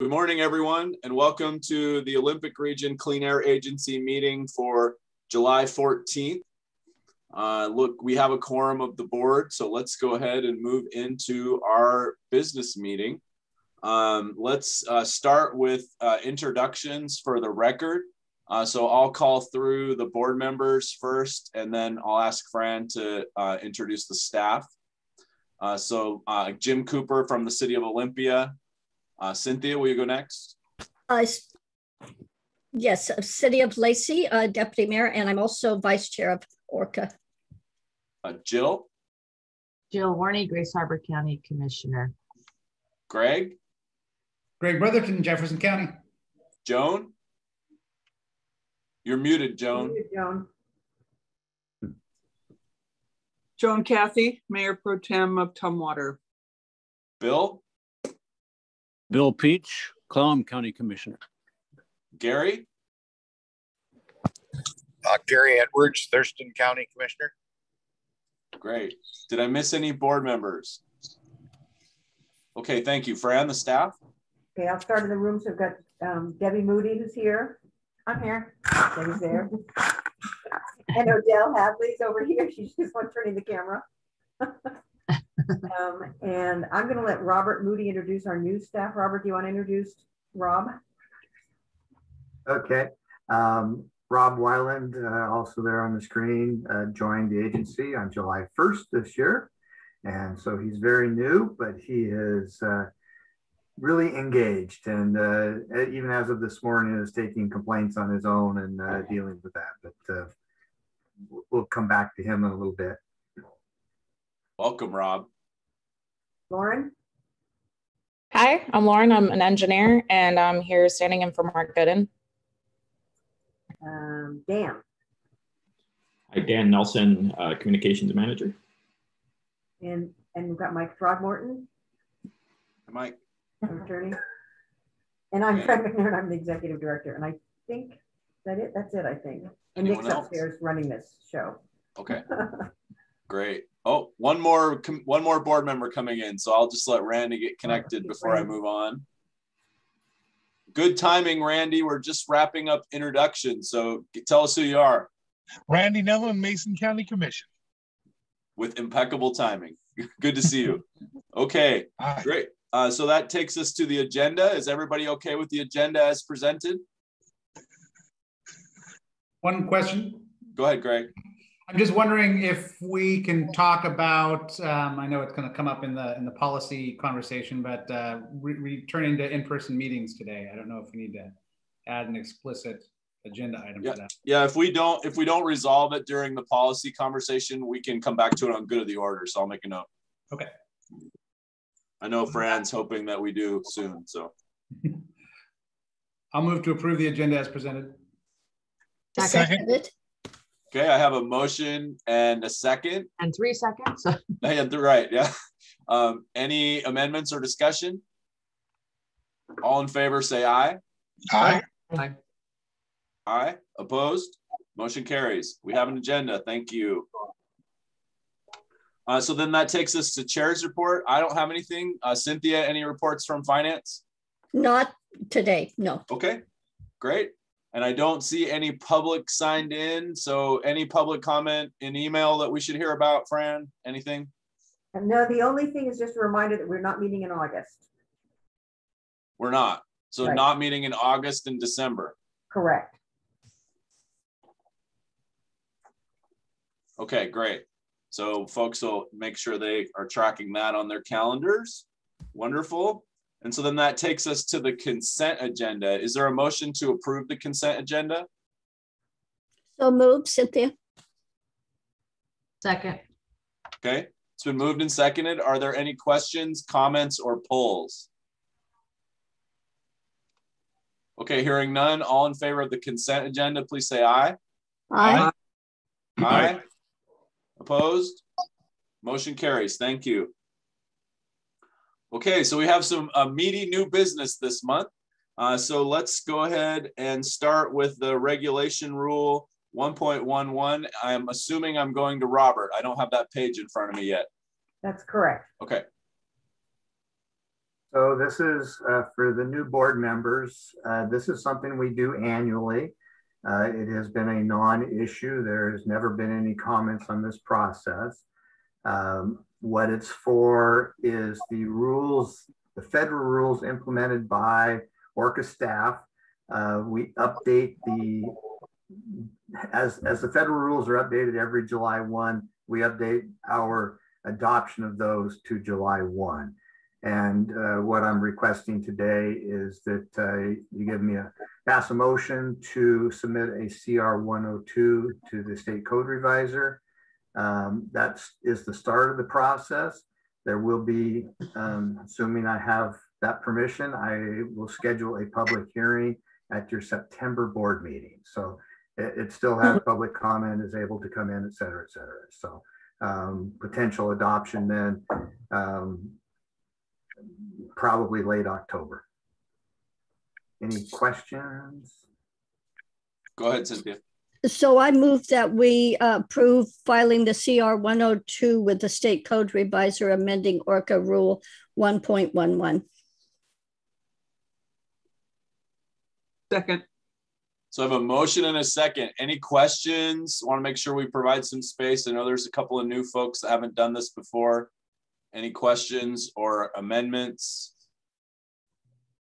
Good morning, everyone, and welcome to the Olympic Region Clean Air Agency meeting for July 14th. Look, we have a quorum of the board, so let's go ahead and move into our business meeting. Let's start with introductions for the record. So I'll call through the board members first, and then I'll ask Fran to introduce the staff. Jim Cooper from the City of Olympia. Cynthia, will you go next? Yes, City of Lacey, Deputy Mayor, and I'm also Vice Chair of ORCAA. Jill? Jill Warney, Grace Harbor County Commissioner. Greg? Greg Brotherton, Jefferson County. Joan? You're muted, Joan. Muted, Joan. Joan Cathy, Mayor Pro Tem of Tumwater. Bill? Bill Peach, Clallam County Commissioner. Gary? Gary Edwards, Thurston County Commissioner. Great. Did I miss any board members? Okay, thank you. Fran, the staff? Okay, I'll start in the room. So we've got Debbie Moody, who's here. I'm here. Debbie's there. And Odell Hadley's over here. She's just one turning the camera. And I'm going to let Robert Moody introduce our new staff. Robert, do you want to introduce Rob? Okay. Rob Weiland, also there on the screen, joined the agency on July 1st this year. And so he's very new, but he is really engaged. And even as of this morning is taking complaints on his own and dealing with that. But we'll come back to him in a little bit. Welcome, Rob. Lauren? Hi, I'm Lauren. I'm an engineer, and I'm here standing in for Mark Gooden. Dan? Hi, Dan Nelson, Communications Manager. And we've got Mike Throgmorton. Hi, Mike. Attorney. And I'm Fred McNairn. I'm the Executive Director. And I think that's it, I think. Anyone Nick's else? Upstairs running this show. Okay. Great. Oh, one more board member coming in, so I'll just let Randy get connected before I move on. Good timing, Randy. We're just wrapping up introductions, so tell us who you are. Randy Nelson, Mason County Commission. With impeccable timing. Good to see you. Okay, great. So that takes us to the agenda. Is everybody okay with the agenda as presented? One question. Go ahead, Greg. I'm just wondering if we can talk about, I know it's going to come up in the policy conversation, but returning to in-person meetings today. I don't know if we need to add an explicit agenda item for that. Yeah, if we don't resolve it during the policy conversation, we can come back to it on good of the order. So I'll make a note. Okay. I know Fran's hoping that we do soon, so. I'll move to approve the agenda as presented. Seconded. Okay, I have a motion and a second. And 3 seconds. Right, yeah. Any amendments or discussion? All in favor, say aye. Aye. Aye. Aye. Opposed? Motion carries. We have an agenda. Thank you. So then that takes us to chair's report. I don't have anything. Cynthia, any reports from finance? Not today, no. Okay, great. And I don't see any public signed in. So any public comment in email that we should hear about, Fran? Anything? No, the only thing is just a reminder that we're not meeting in August. We're not. So Right. Not meeting in August and December. Correct. Okay, great. So folks will make sure they are tracking that on their calendars. Wonderful. And so then that takes us to the consent agenda. Is there a motion to approve the consent agenda? So moved, Cynthia. Second. Okay, it's been moved and seconded. Are there any questions, comments, or polls? Okay, hearing none. All in favor of the consent agenda, please say aye. Aye. Aye. Opposed? Motion carries. Thank you. Okay, so we have some meaty new business this month. So let's go ahead and start with the regulation rule 1.11. I'm assuming I'm going to Robert. I don't have that page in front of me yet. That's correct. Okay. So this is for the new board members. This is something we do annually. It has been a non-issue. There has never been any comments on this process. What it's for is the rules, the federal rules implemented by ORCAA staff. We update as the federal rules are updated every July 1, we update our adoption of those to July 1. And what I'm requesting today is that you give me pass a motion to submit a CR 102 to the state code revisor. That is the start of the process. There will be, assuming I have that permission, I will schedule a public hearing at your September board meeting. So it still has public comment, is able to come in, et cetera, et cetera. So potential adoption then, probably late October. Any questions? Go ahead, Cynthia. So I move that we approve filing the CR 102 with the state code revisor amending ORCAA rule 1.11. Second. So I have a motion and a second. Any questions? I want to make sure we provide some space. I know there's a couple of new folks that haven't done this before. Any questions or amendments?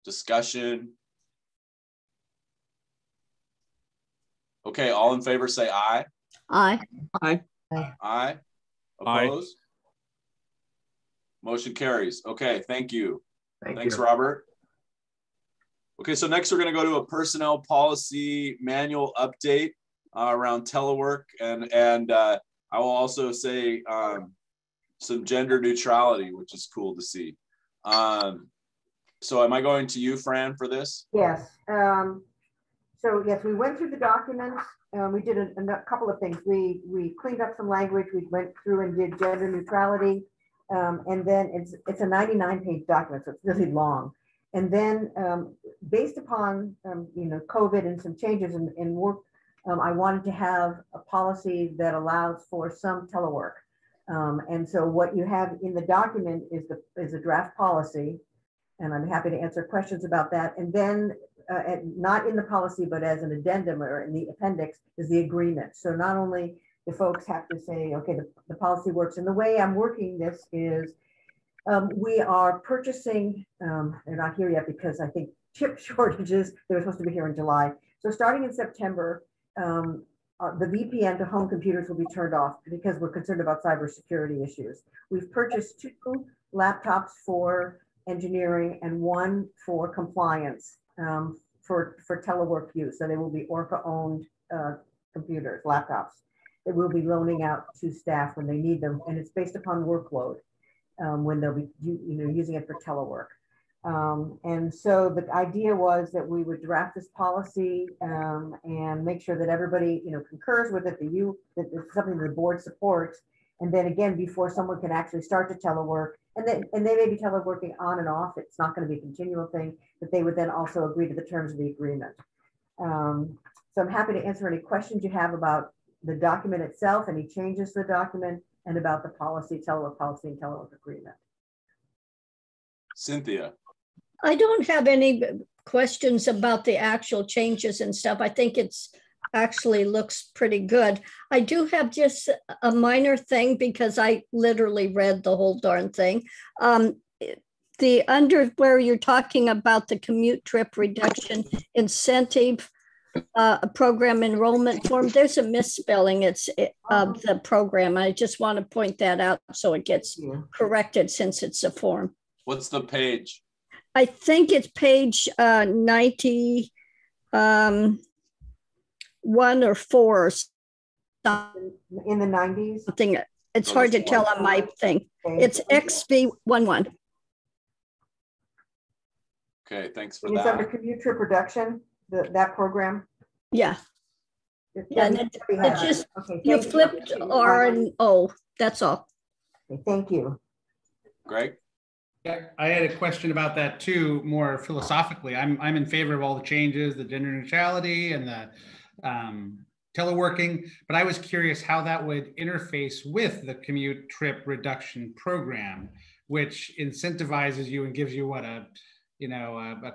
Discussion? Okay, all in favor say aye. Aye. Aye. Aye. Opposed? Motion carries. Okay, thank you. Thanks, Robert. Okay, so next we're going to go to a personnel policy manual update around telework, and I will also say some gender neutrality, which is cool to see. So am I going to you, Fran, for this? Yes. So yes, we went through the documents. We did a couple of things. We cleaned up some language. We went through and did gender neutrality, and then it's a 99-page document, so it's really long. And then based upon COVID and some changes in work, I wanted to have a policy that allows for some telework. And so what you have in the document is a draft policy, and I'm happy to answer questions about that. And then not in the policy, but as an addendum or in the appendix is the agreement. So not only the folks have to say, okay, the policy works. And the way I'm working this is we are purchasing, they're not here yet because I think chip shortages, they were supposed to be here in July. So starting in September, the VPN to home computers will be turned off because we're concerned about cybersecurity issues. We've purchased 2 laptops for engineering and 1 for compliance for telework use. So they will be ORCAA-owned computers, laptops that we'll be loaning out to staff when they need them. And it's based upon workload. When they'll be using it for telework. And so the idea was that we would draft this policy and make sure that everybody concurs with it, that it's something the board supports. And then again, before someone can actually start to telework, and they may be teleworking on and off, it's not going to be a continual thing, but they would then also agree to the terms of the agreement. So I'm happy to answer any questions you have about the document itself, any changes to the document, and about the policy, telework policy and telework agreement. Cynthia. I don't have any questions about the actual changes and stuff. I think it's actually looks pretty good. I do have just a minor thing because I literally read the whole darn thing. The under where you're talking about the commute trip reduction incentive program enrollment form, there's a misspelling. It's of the program. I just want to point that out so it gets corrected since it's a form. What's the page? I think it's page 91 or 4 or something. In the 90s? Something. It's hard to tell on my thing. It's XV11. Okay, thanks for that. It's under commute trip reduction, that program? Yeah. Yeah, and it just, okay, you flipped R and O, that's all. Okay, thank you. Greg? Yeah, I had a question about that too, more philosophically. I'm in favor of all the changes, the gender neutrality and the teleworking, but I was curious how that would interface with the commute trip reduction program. which incentivizes you and gives you what, a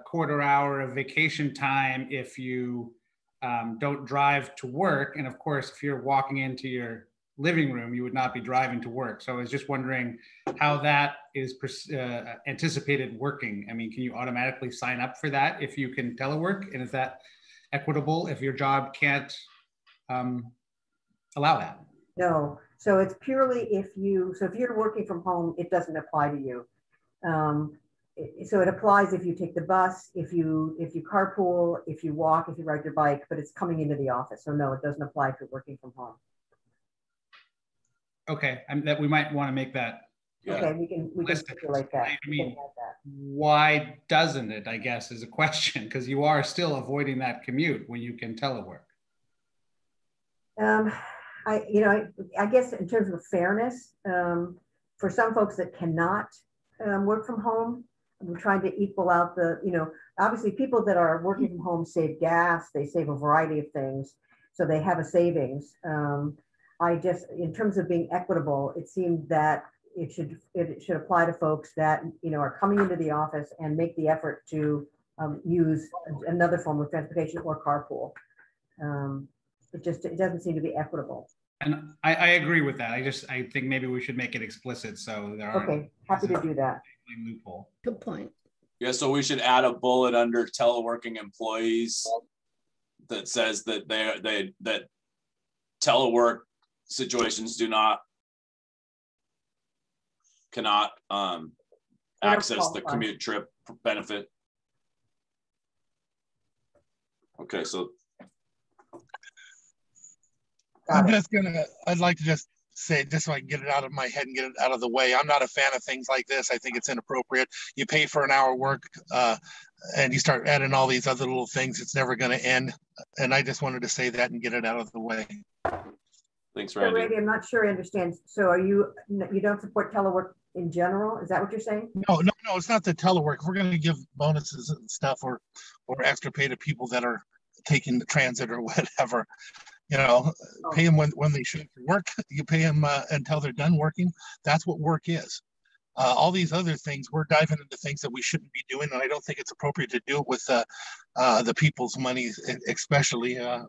quarter hour of vacation time if you don't drive to work. And of course, if you're walking into your living room, you would not be driving to work. So I was just wondering how that is anticipated working. I mean, can you automatically sign up for that if you can telework? And is that equitable if your job can't allow that? No, so it's purely if you're working from home, it doesn't apply to you. So it applies if you take the bus, if you carpool, if you walk, if you ride your bike, but it's coming into the office. So no, it doesn't apply if you're working from home. Okay, that we might want to make that. Yeah. Okay, we can stipulate that. I mean, why doesn't it, I guess, is a question, because you are still avoiding that commute when you can telework. I guess in terms of fairness, for some folks that cannot work from home, we're trying to equal out obviously people that are working from home save gas, they save a variety of things, so they have a savings. In terms of being equitable, it seemed that it should apply to folks that are coming into the office and make the effort to use another form of transportation or carpool. It doesn't seem to be equitable. And I agree with that. I think maybe we should make it explicit so there aren't. Okay, happy to do that. Loophole. Good point. Yeah, so we should add a bullet under teleworking employees that says that that telework situations cannot access the commute trip benefit. Okay, so I'd like to just say, just so I can get it out of my head and get it out of the way, I'm not a fan of things like this. I think it's inappropriate. You pay for an hour work and you start adding all these other little things, it's never going to end. And I just wanted to say that and get it out of the way. Thanks, Randy. So Randy, I'm not sure I understand. So you don't support telework in general? Is that what you're saying? No, it's not the telework. If we're going to give bonuses and stuff or extra pay to people that are taking the transit or whatever, pay them when they should work. You pay them until they're done working. That's what work is. All these other things, we're diving into things that we shouldn't be doing, and I don't think it's appropriate to do it with the people's money, especially. I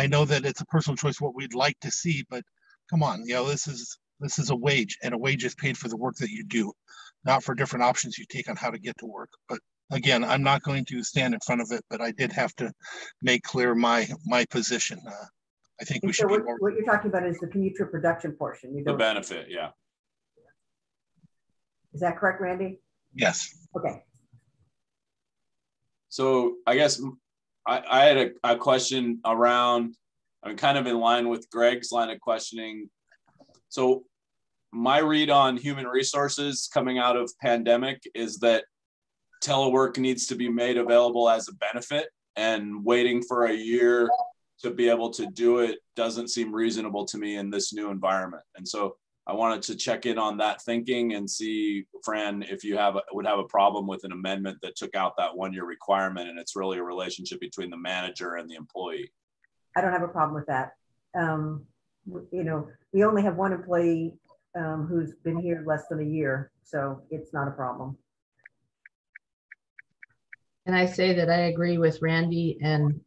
know that it's a personal choice what we'd like to see, but come on, this is a wage, and a wage is paid for the work that you do, not for different options you take on how to get to work. But again, I'm not going to stand in front of it, but I did have to make clear my position. I think we should be more. What you're talking about is the commute trip reduction portion. The benefit, yeah. Is that correct, Randy? Yes. Okay. So I guess I had a question around, I'm kind of in line with Greg's line of questioning. So my read on human resources coming out of pandemic is that telework needs to be made available as a benefit, and waiting for a year to be able to do it doesn't seem reasonable to me in this new environment. And so I wanted to check in on that thinking and see, Fran, if you would have a problem with an amendment that took out that 1 year requirement, and it's really a relationship between the manager and the employee. I don't have a problem with that. We only have one employee who's been here less than a year, so it's not a problem. And I say that I agree with Randy, and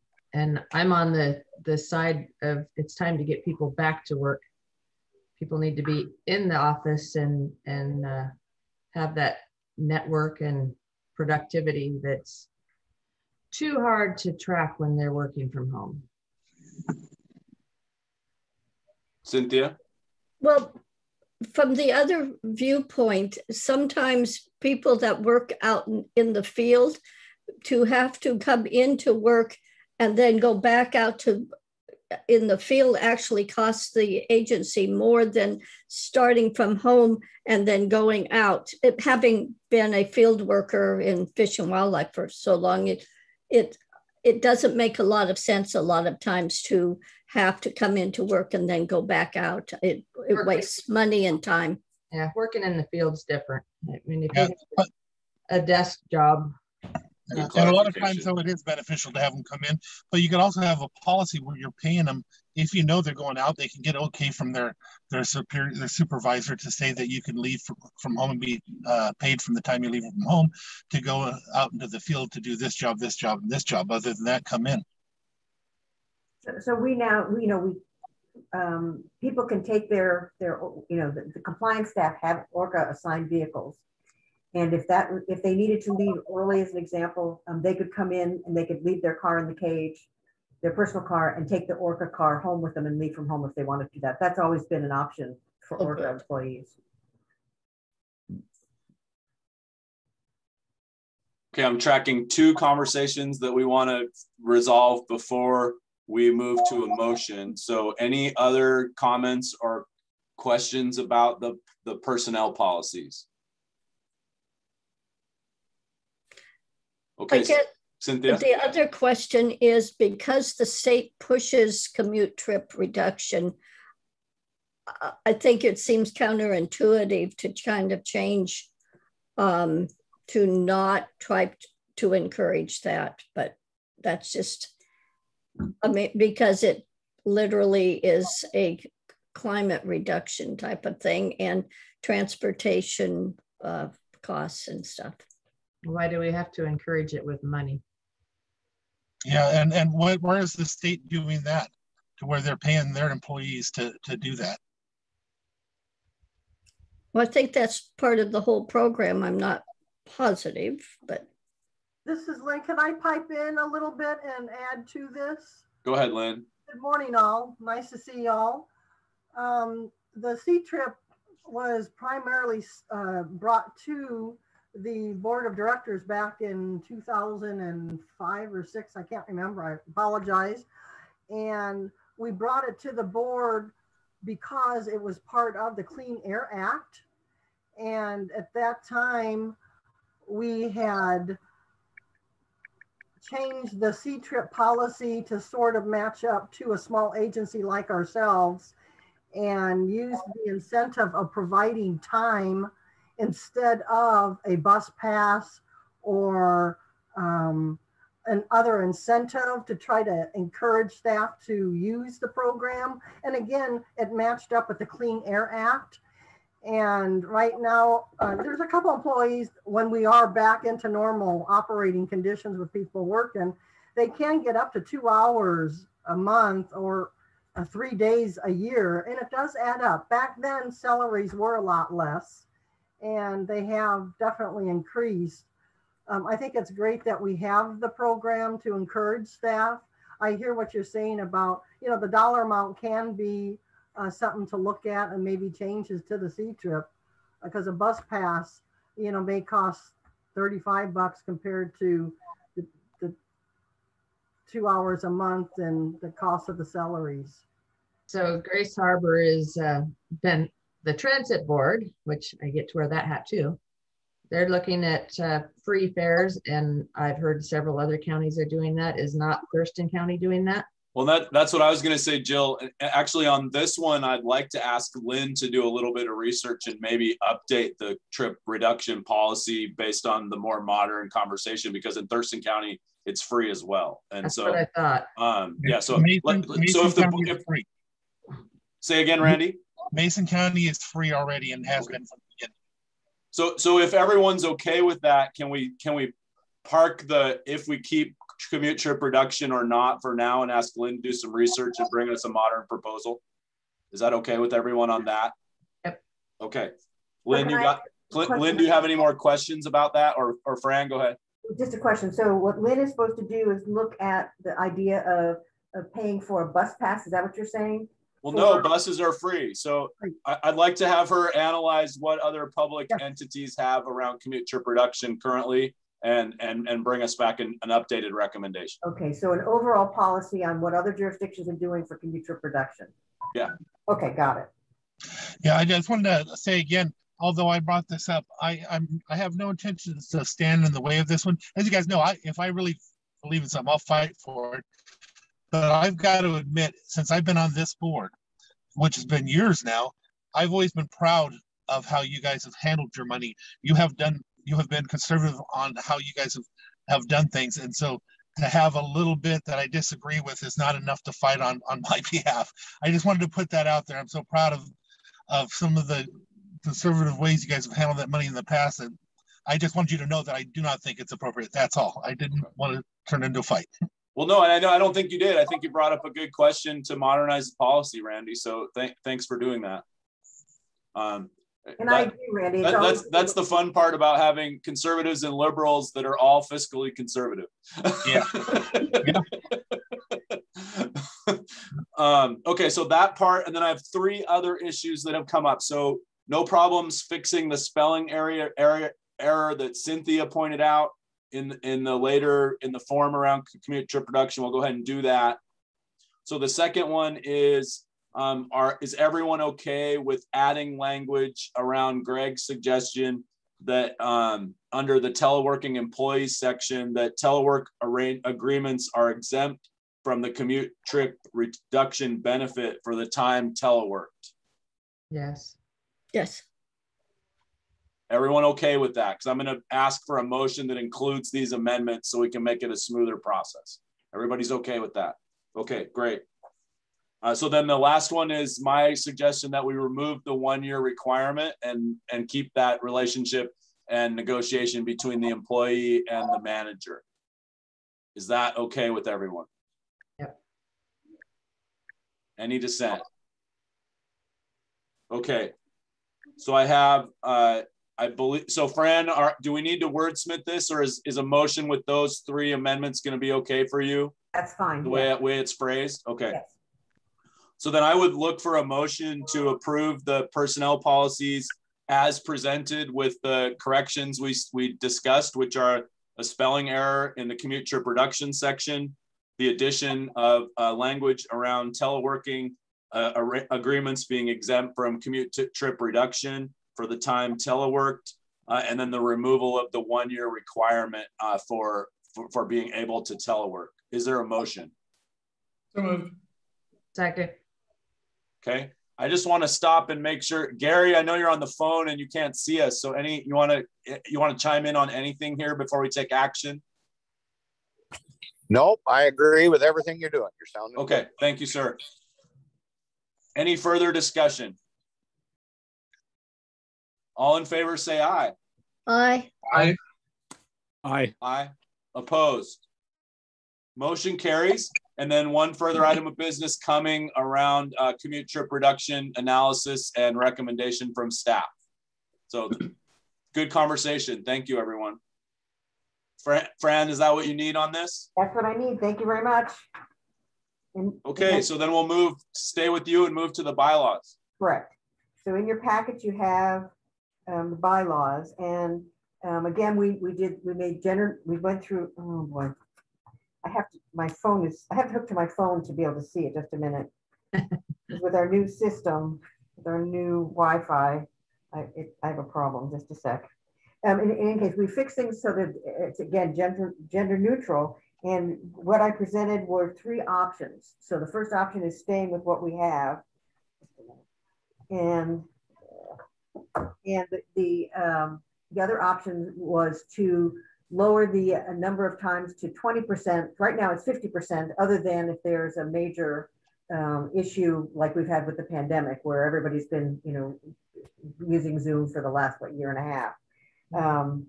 I'm on the side of it's time to get people back to work. People need to be in the office and have that network and productivity that's too hard to track when they're working from home. Cynthia? Well, from the other viewpoint, sometimes people that work out in the field to have to come into work and then go back out to in the field actually costs the agency more than starting from home and then going out. Having been a field worker in fish and wildlife for so long, it doesn't make a lot of sense a lot of times to have to come into work and then go back out. It wastes money and time. Yeah, working in the field's different. I mean, if you have a desk job. And a lot of times, though, it is beneficial to have them come in, but you could also have a policy where you're paying them if you know they're going out, they can get okay from their supervisor to say that you can leave from home and be paid from the time you leave from home to go out into the field to do this job, and this job. Other than that, come in. So we now, people can take their the compliance staff have ORCAA assigned vehicles. And if they needed to leave early, as an example, they could come in and they could leave their car in the cage, their personal car, and take the ORCAA car home with them and leave from home if they wanted to do that. That's always been an option for ORCAA employees. Okay, I'm tracking 2 conversations that we want to resolve before we move to a motion. So any other comments or questions about the personnel policies? Okay, Cynthia? The other question is, because the state pushes commute trip reduction, I think it seems counterintuitive to kind of change to not try to encourage that, but that's just, I mean, because it literally is a climate reduction type of thing and transportation costs and stuff. Why do we have to encourage it with money? Yeah, and where is the state doing that to where they're paying their employees to do that? Well, I think that's part of the whole program. I'm not positive, but. This is Lynn. Can I pipe in a little bit and add to this? Go ahead, Lynn. Good morning, all. Nice to see y'all. The C-Trip was primarily brought to the board of directors back in 2005 or 6. I can't remember. I apologize. And we brought it to the board because it was part of the Clean Air Act. And at that time, we had changed the C-Trip policy to sort of match up to a small agency like ourselves and use the incentive of providing time instead of a bus pass or an other incentive to try to encourage staff to use the program. And again, it matched up with the Clean Air Act. And right now, there's a couple employees, when we are back into normal operating conditions with people working, they can get up to 2 hours a month or 3 days a year. And it does add up. Back then, salaries were a lot less, and they have definitely increased. I think it's great that we have the program to encourage staff. I hear what you're saying about, the dollar amount can be something to look at, and maybe changes to the C-Trip, because a bus pass, may cost $35 compared to the 2 hours a month and the cost of the salaries. So Grace Harbor is been the transit board, which I get to wear that hat too. They're looking at free fares, and I've heard several other counties are doing that. Is not Thurston County doing that? Well, that's what I was going to say, Jill. Actually, on this one, I'd like to ask Lynn to do a little bit of research and maybe update the trip reduction policy based on the more modern conversation, because in Thurston County, it's free as well. And that's so what I thought. Yeah, so free. Say again, Randy. Mason County is free already and has been from the beginning. So if everyone's okay with that, can we park if we keep commute trip reduction or not for now, and ask Lynn to do some research and bring us a modern proposal? Is that okay with everyone on that? Yep. Okay. Lynn, Lynn, do you have any more questions about that, or Fran, go ahead. Just a question. So what Lynn is supposed to do is look at the idea of paying for a bus pass. Is that what you're saying? Well, no, buses are free. So I'd like to have her analyze what other public entities have around commute trip reduction currently, and bring us back an updated recommendation. Okay, so an overall policy on what other jurisdictions are doing for commute trip reduction. Yeah. Okay, got it. Yeah, I just wanted to say again, although I brought this up, I have no intentions to stand in the way of this one. As you guys know, if I really believe in something, I'll fight for it. But I've got to admit, since I've been on this board, which has been years now, I've always been proud of how you guys have handled your money. You have been conservative on how you guys have done things. And so to have a little bit that I disagree with is not enough to fight on my behalf. I just wanted to put that out there. I'm so proud of some of the conservative ways you guys have handled that money in the past. And I just want you to know that I do not think it's appropriate. That's all. I didn't want to turn it into a fight. Well, no, and I don't think you did. I think you brought up a good question to modernize the policy, Randy. So thanks for doing that. And I agree, Randy. That's the fun part about having conservatives and liberals that are all fiscally conservative. Yeah. Okay, so that part, and then I have 3 other issues that have come up. So no problems fixing the spelling error that Cynthia pointed out in the form around commute trip reduction. We'll go ahead and do that. So the second one is, is everyone okay with adding language around Greg's suggestion that under the teleworking employees section, that telework agreements are exempt from the commute trip reduction benefit for the time teleworked? Yes. Yes. Everyone okay with that? Because I'm going to ask for a motion that includes these amendments so we can make it a smoother process. Everybody's okay with that? Okay, great. So then the last one is my suggestion that we remove the 1-year requirement and keep that relationship and negotiation between the employee and the manager. Is that okay with everyone? Yep. Any dissent? Okay. So I have, I believe, so Fran, do we need to wordsmith this, or is a motion with those 3 amendments going to be okay for you? That's fine. The way it's phrased? Okay. Yes. So then I would look for a motion to approve the personnel policies as presented with the corrections we discussed, which are a spelling error in the commute trip reduction section, the addition of language around teleworking agreements being exempt from commute trip reduction for the time teleworked, and then the removal of the 1-year requirement for being able to telework. Is there a motion? So moved. Second. Okay, I just want to stop and make sure, Gary, I know you're on the phone and you can't see us. So you want to chime in on anything here before we take action? Nope, I agree with everything you're doing. You're sounding okay. Good. Thank you, sir. Any further discussion? All in favor, say aye. Aye. Aye. Aye. Aye. Opposed? Motion carries. And then one further item of business coming around commute trip reduction analysis and recommendation from staff. So good conversation. Thank you, everyone. Fran, is that what you need on this? That's what I need. Thank you very much. Okay, so then we'll stay with you and move to the bylaws. Correct. So in your packet, you have the bylaws. And again, we went through, oh boy. I have to hook to my phone to be able to see it. Just a minute. With our new system, with our new Wi-Fi, I have a problem. Just a sec. In any case, we fix things so that it's again gender neutral. And what I presented were 3 options. So the first option is staying with what we have, and the other option was to lower the number of times to 20%. Right now it's 50%, other than if there's a major issue like we've had with the pandemic, where everybody's been, using Zoom for the last, year and a half. I'm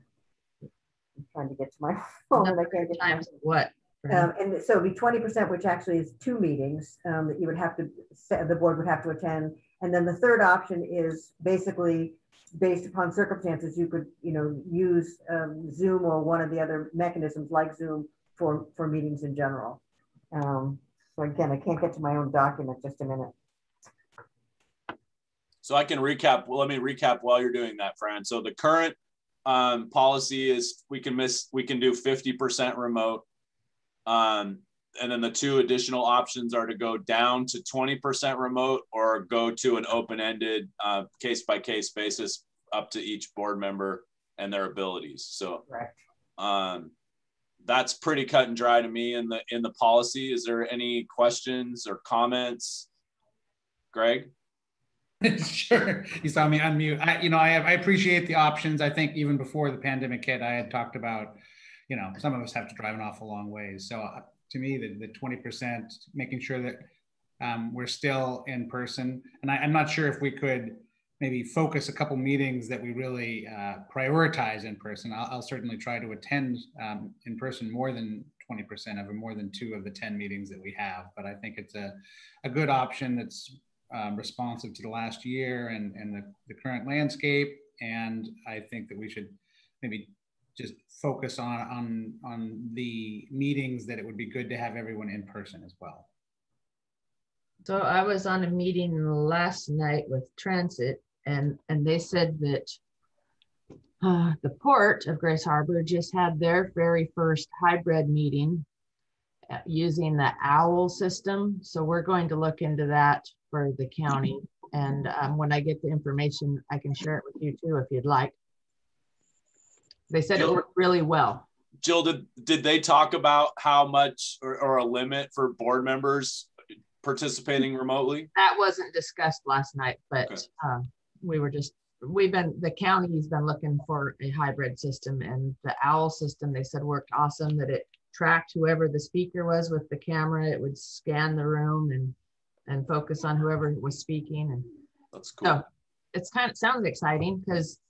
trying to get to my phone and I can't get times what? And so it'd be 20%, which actually is 2 meetings that you would have to, the board would have to attend. And then the third option is basically based upon circumstances, you could, use Zoom or one of the other mechanisms like Zoom for meetings in general. So again, I can't get to my own document. Just a minute. So I can recap. Well, let me recap while you're doing that, Fran. So the current policy is we can do 50% remote. And then the 2 additional options are to go down to 20% remote or go to an open-ended case-by-case basis up to each board member and their abilities. So that's pretty cut and dry to me in the policy. Is there any questions or comments? Greg? Sure. You saw me unmute. I appreciate the options. I think even before the pandemic hit, I had talked about, you know, some of us have to drive an awful long ways. So to me, the 20%, making sure that we're still in person. And I'm not sure if we could maybe focus a couple meetings that we really prioritize in person. I'll certainly try to attend in person more than 20% of, or more than 2 of the 10 meetings that we have. But I think it's a good option that's responsive to the last year and the current landscape. And I think that we should maybe just focus on the meetings that it would be good to have everyone in person as well. So I was on a meeting last night with Transit, and they said that the Port of Grace Harbor just had their very first hybrid meeting using the OWL system. So we're going to look into that for the county. And when I get the information, I can share it with you too, if you'd like. They said it worked really well. Jill, did they talk about how much or a limit for board members participating remotely? That wasn't discussed last night, but okay. The county's been looking for a hybrid system, and the OWL system, they said, worked awesome, that it tracked whoever the speaker was with the camera. It would scan the room and focus on whoever was speaking. And that's cool. So it's sounds exciting, because,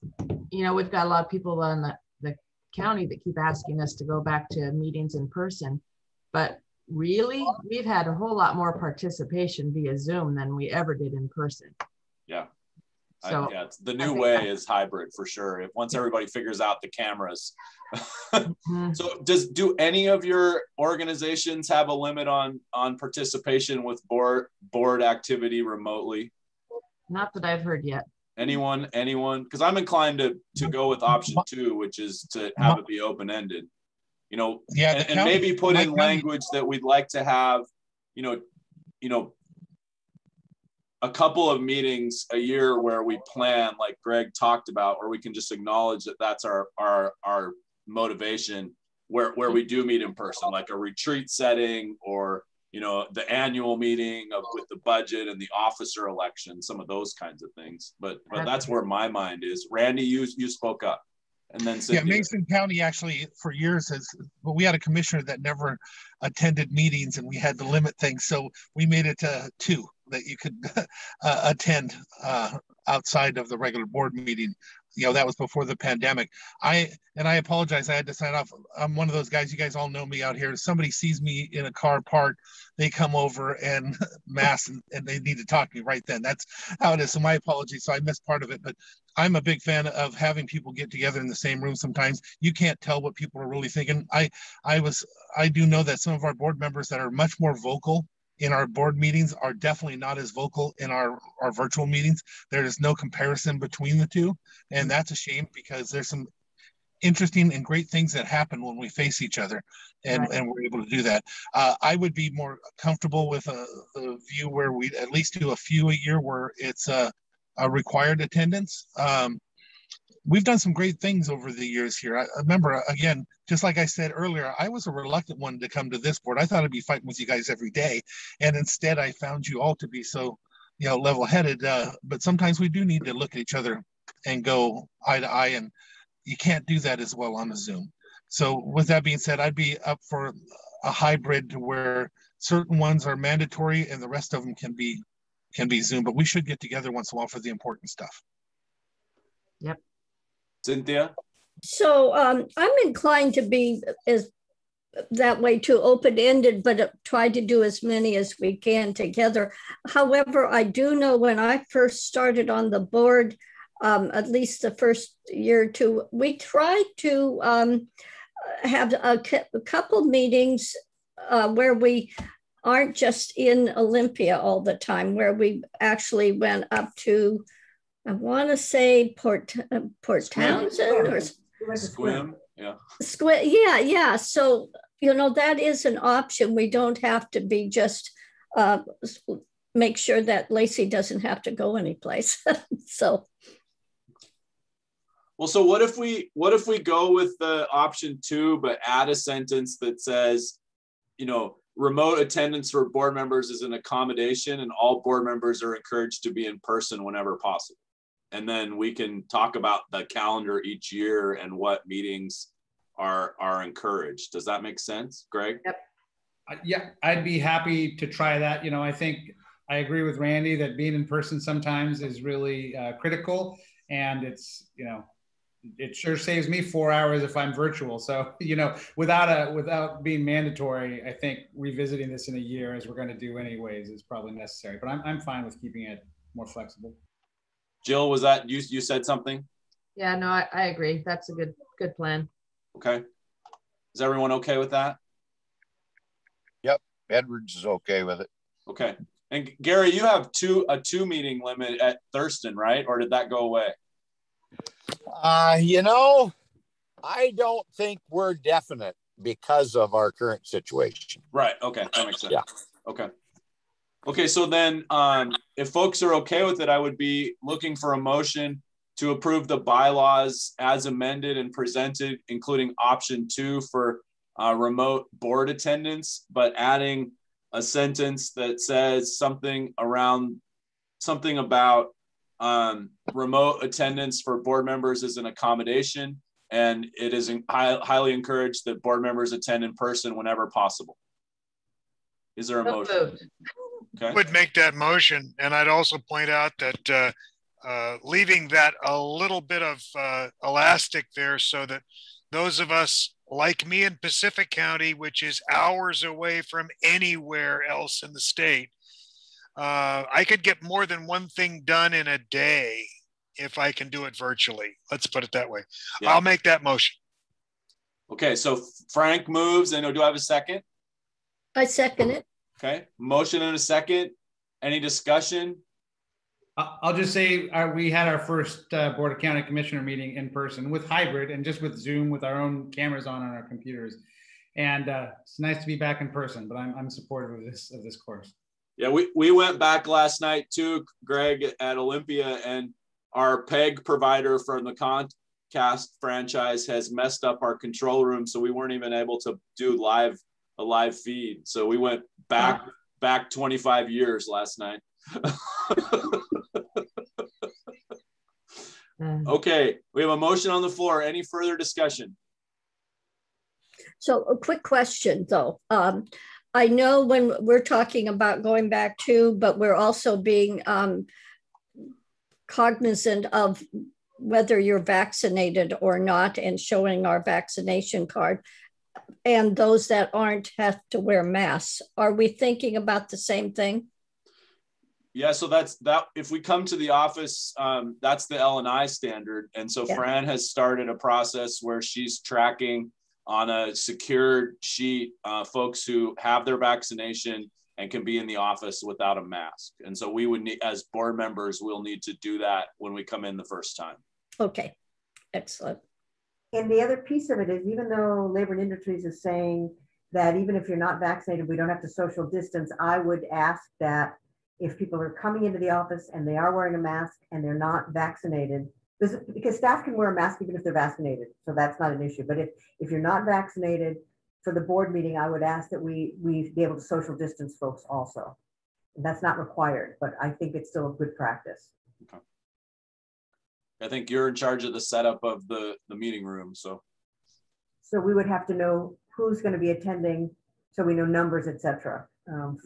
you know, we've got a lot of people on the county that keep asking us to go back to meetings in person, but really we've had a whole lot more participation via Zoom than we ever did in person. Yeah. So yeah, the new way is hybrid for sure. Once everybody figures out the cameras. So do any of your organizations have a limit on participation with board activity remotely? Not that I've heard yet. Anyone? Because I'm inclined to go with option 2, which is to have it be open-ended. You know, yeah, and maybe put in language that we'd like to have, you know, a couple of meetings a year where we plan, like Greg talked about, where we can just acknowledge that that's our motivation, where we do meet in person, like a retreat setting, or, you know, the annual meeting with the budget and the officer election, some of those kinds of things. But that's where my mind is. Randy, you spoke up. And then Cynthia. Yeah, Mason County actually for years we had a commissioner that never attended meetings, and we had to limit things. So we made it to 2 that you could attend outside of the regular board meeting. You know, that was before the pandemic. I apologize, I had to sign off. I'm one of those guys, you guys all know me out here. If somebody sees me in a car parked, they come over and mass and they need to talk to me right then. That's how it is. So my apologies. So I missed part of it, but I'm a big fan of having people get together in the same room. Sometimes you can't tell what people are really thinking. I do know that some of our board members that are much more vocal in our board meetings are definitely not as vocal in our virtual meetings. There is no comparison between the two. And that's a shame, because there's some interesting and great things that happen when we face each other, and we're able to do that. I would be more comfortable with a view where we at least do a few a year where it's a required attendance. We've done some great things over the years here. I remember, again, just like I said earlier, I was a reluctant one to come to this board. I thought I'd be fighting with you guys every day. And instead I found you all to be so, you know, level-headed. But sometimes we do need to look at each other and go eye to eye, and you can't do that as well on a Zoom. So with that being said, I'd be up for a hybrid where certain ones are mandatory and the rest of them can be Zoom, but we should get together once in a while for the important stuff. Yep. Cynthia? So I'm inclined to be that way too, open-ended, but try to do as many as we can together. However, I do know when I first started on the board, at least the first year or 2, we tried to have a couple meetings where we aren't just in Olympia all the time, where we actually went up to, I want to say Port Townsend or Squim. Yeah. Squim. Yeah. So, you know, that is an option. We don't have to be just make sure that Lacey doesn't have to go anyplace. So. Well, so what if we go with the option 2, but add a sentence that says, you know, remote attendance for board members is an accommodation, and all board members are encouraged to be in person whenever possible. And then we can talk about the calendar each year and what meetings are encouraged. Does that make sense, Greg? Yep. Yeah, I'd be happy to try that. You know, I think I agree with Randy that being in person sometimes is really critical, and it's, you know, it sure saves me 4 hours if I'm virtual. So, you know, without being mandatory, I think revisiting this in a year, as we're going to do anyways, is probably necessary. But I'm fine with keeping it more flexible. Jill, was that you said something? Yeah, no, I agree. That's a good plan. Okay. Is everyone okay with that? Yep, Edwards is okay with it. Okay. And Gary, you have a two meeting limit at Thurston, right? Or did that go away? You know, I don't think we're definite because of our current situation. Right. Okay. That makes sense. Yeah. Okay. Okay. So then if folks are okay with it, I would be looking for a motion to approve the bylaws as amended and presented, including option 2 for remote board attendance, but adding a sentence that says something about remote attendance for board members is an accommodation, and it is highly encouraged that board members attend in person whenever possible. Is there a motion? Okay. Would make that motion, and I'd also point out that leaving that a little bit of elastic there so that those of us like me in Pacific County, which is hours away from anywhere else in the state, I could get more than one thing done in a day if I can do it virtually. Let's put it that way. Yeah. I'll make that motion. Okay, so Frank moves, and do I have a second? I second it. Okay, motion and a second. Any discussion? I'll just say we had our first Board of County Commissioner meeting in person with hybrid and just with Zoom with our own cameras on our computers. And it's nice to be back in person, but I'm supportive of this course. Yeah, we went back last night too, Greg, at Olympia, and our PEG provider from the Comcast franchise has messed up our control room, so we weren't even able to do a live feed. So we went back 25 years last night. Okay, we have a motion on the floor. Any further discussion? So a quick question though. I know when we're talking about going back to, but we're also being cognizant of whether you're vaccinated or not and showing our vaccination card. And those that aren't have to wear masks. Are we thinking about the same thing? Yeah, so that's that. If we come to the office, that's the L&I standard. And so Fran has started a process where she's tracking on a secured sheet folks who have their vaccination and can be in the office without a mask. And so we would need, as board members, we'll need to do that when we come in the first time. Okay, excellent. And the other piece of it is, even though Labor and Industries is saying that even if you're not vaccinated, we don't have to social distance, I would ask that if people are coming into the office and they are wearing a mask and they're not vaccinated, because staff can wear a mask even if they're vaccinated, so that's not an issue. But if you're not vaccinated, for the board meeting, I would ask that we be able to social distance folks also. And that's not required, but I think it's still a good practice. Okay. I think you're in charge of the setup of the meeting room, so we would have to know who's going to be attending, so we know numbers, etc. And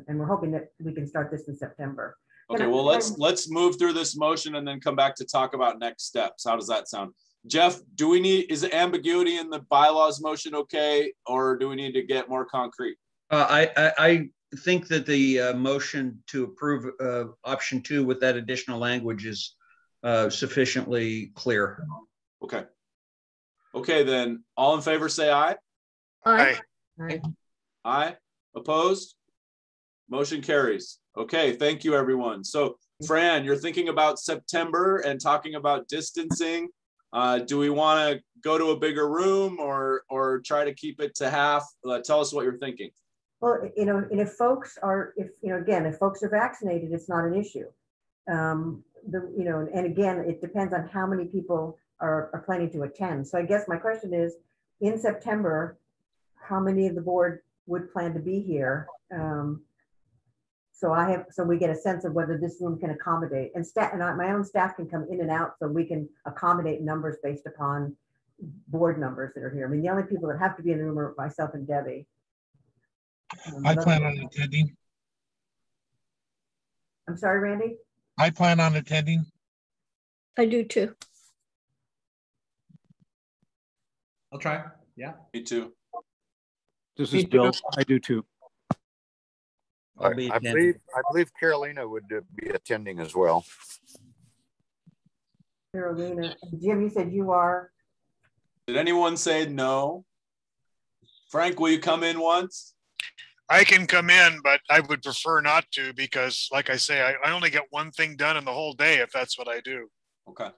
we're hoping that we can start this in September. Okay, well, let's move through this motion and then come back to talk about next steps. How does that sound? Jeff, is the ambiguity in the bylaws motion okay, or do we need to get more concrete? I think that the motion to approve option 2 with that additional language is sufficiently clear. Okay. Okay, then all in favor say aye. Aye. Aye. Aye. Opposed? Motion carries. Okay, thank you, everyone. So, Fran, you're thinking about September and talking about distancing. Do we want to go to a bigger room or try to keep it to half? Tell us what you're thinking. Well, and if folks are, if folks are vaccinated, it's not an issue. And again, it depends on how many people are planning to attend. So I guess my question is, in September, how many of the board would plan to be here? So we get a sense of whether this room can accommodate, and my own staff can come in and out, so we can accommodate numbers based upon, board members that are here. I mean, the only people that have to be in the room are myself and Debbie. I plan on attending. I'm sorry, Randy? I plan on attending. I do too. I'll try. Yeah. Me too. This is Bill. I do too. I'll be I believe Carolina would be attending as well. Carolina. Jim, you said you are? Did anyone say no? Frank, will you come in once? I can come in, but I would prefer not to because, like I say, I only get one thing done in the whole day if that's what I do. Okay.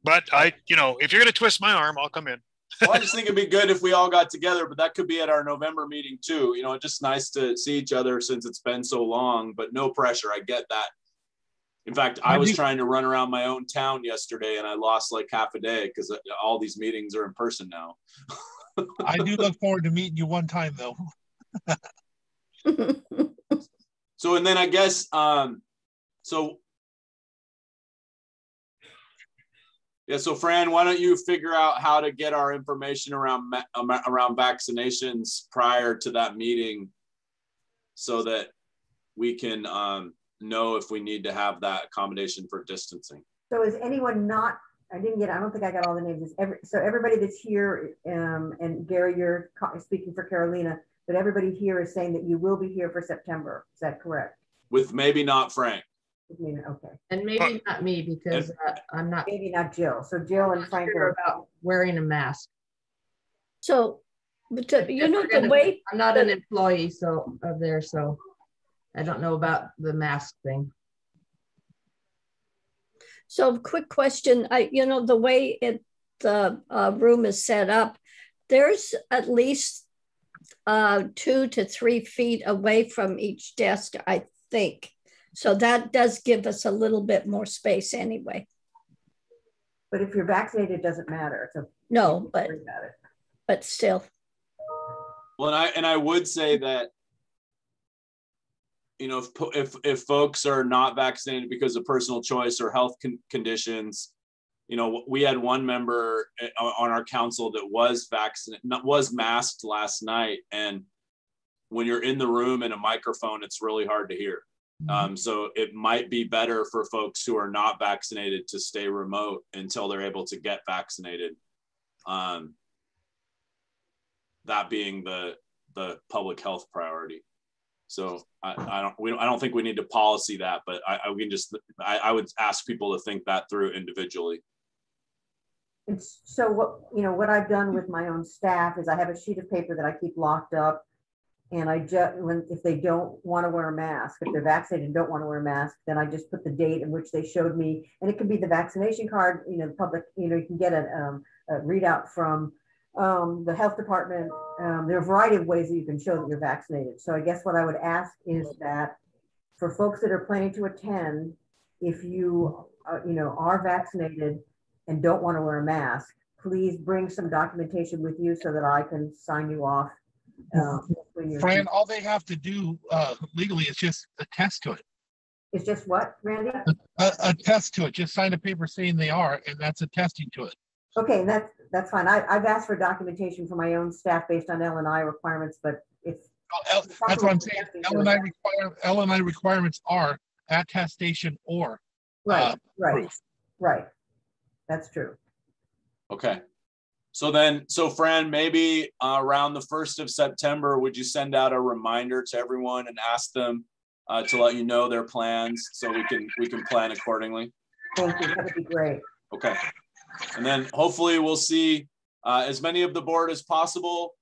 But if you're going to twist my arm, I'll come in. Well, I just think it'd be good if we all got together, but that could be at our November meeting too. You know, it's just nice to see each other since it's been so long, but no pressure. I get that. In fact, I was trying to run around my own town yesterday and I lost like half a day because all these meetings are in person now. I do look forward to meeting you one time though. So, and then I guess, so Fran, why don't you figure out how to get our information around vaccinations prior to that meeting so that we can know if we need to have that accommodation for distancing. So is anyone not, I don't think I got all the names. So everybody that's here, and Gary, you're speaking for Carolina, but everybody here is saying that you will be here for September. Is that correct? With maybe not Frank. Okay. And maybe not me because I'm not. Maybe not Jill. So Jill and Frank are about wearing a mask. So, but the way I'm not an employee of theirs, so I don't know about the mask thing. So, quick question. The way the room is set up, there's at least 2 to 3 feet away from each desk, I think. So that does give us a little bit more space anyway. But if you're vaccinated, it doesn't matter. So no, but still. Well, and I would say that, if folks are not vaccinated because of personal choice or health conditions, we had one member on our council that was masked last night, and when you're in the room and a microphone, it's really hard to hear. So it might be better for folks who are not vaccinated to stay remote until they're able to get vaccinated. That being the public health priority. So I don't think we need to policy that, but I would ask people to think that through individually. And so what I've done with my own staff is I have a sheet of paper that I keep locked up. And if they don't want to wear a mask, if they're vaccinated and don't want to wear a mask, then I just put the date in which they showed me, and it can be the vaccination card, the public, you can get a readout from the health department. There are a variety of ways that you can show that you're vaccinated. So I guess what I would ask is that for folks that are planning to attend, if you, are vaccinated and don't want to wear a mask, please bring some documentation with you so that I can sign you off. Fran, all they have to do legally is just attest to it. It's just what, Randy? Attest to it. Just sign a paper saying they are, and that's attesting to it. Okay, that's fine. I've asked for documentation for my own staff based on L&I requirements, but it's that's what I'm saying. L&I requirements are attestation or proof. Right. That's true. Okay. So Fran, maybe around the 1st of September, would you send out a reminder to everyone and ask them to let you know their plans so we can plan accordingly? Thank you. That would be great. Okay. And then hopefully we'll see as many of the board as possible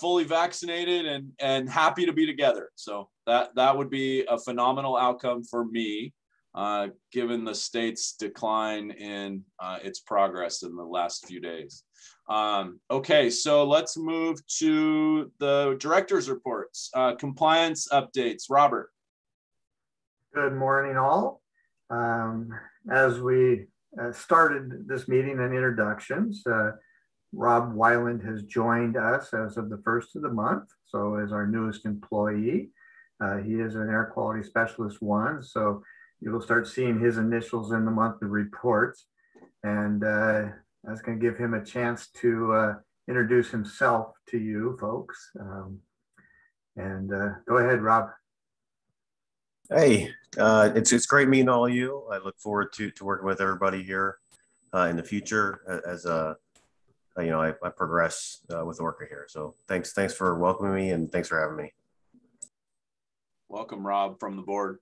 fully vaccinated and happy to be together. So that would be a phenomenal outcome for me, given the state's decline in its progress in the last few days. Okay, so let's move to the director's reports. Compliance updates. Robert. Good morning, all. As we started this meeting and introductions, Rob Weiland has joined us as of the 1st of the month, so as our newest employee. He is an Air Quality Specialist 1, so you will start seeing his initials in the monthly reports. And I was going to give him a chance to introduce himself to you folks. Go ahead, Rob. Hey, it's great meeting all of you. I look forward to working with everybody here in the future as I progress with ORCAA here. So thanks for welcoming me, and thanks for having me. Welcome, Rob, from the board.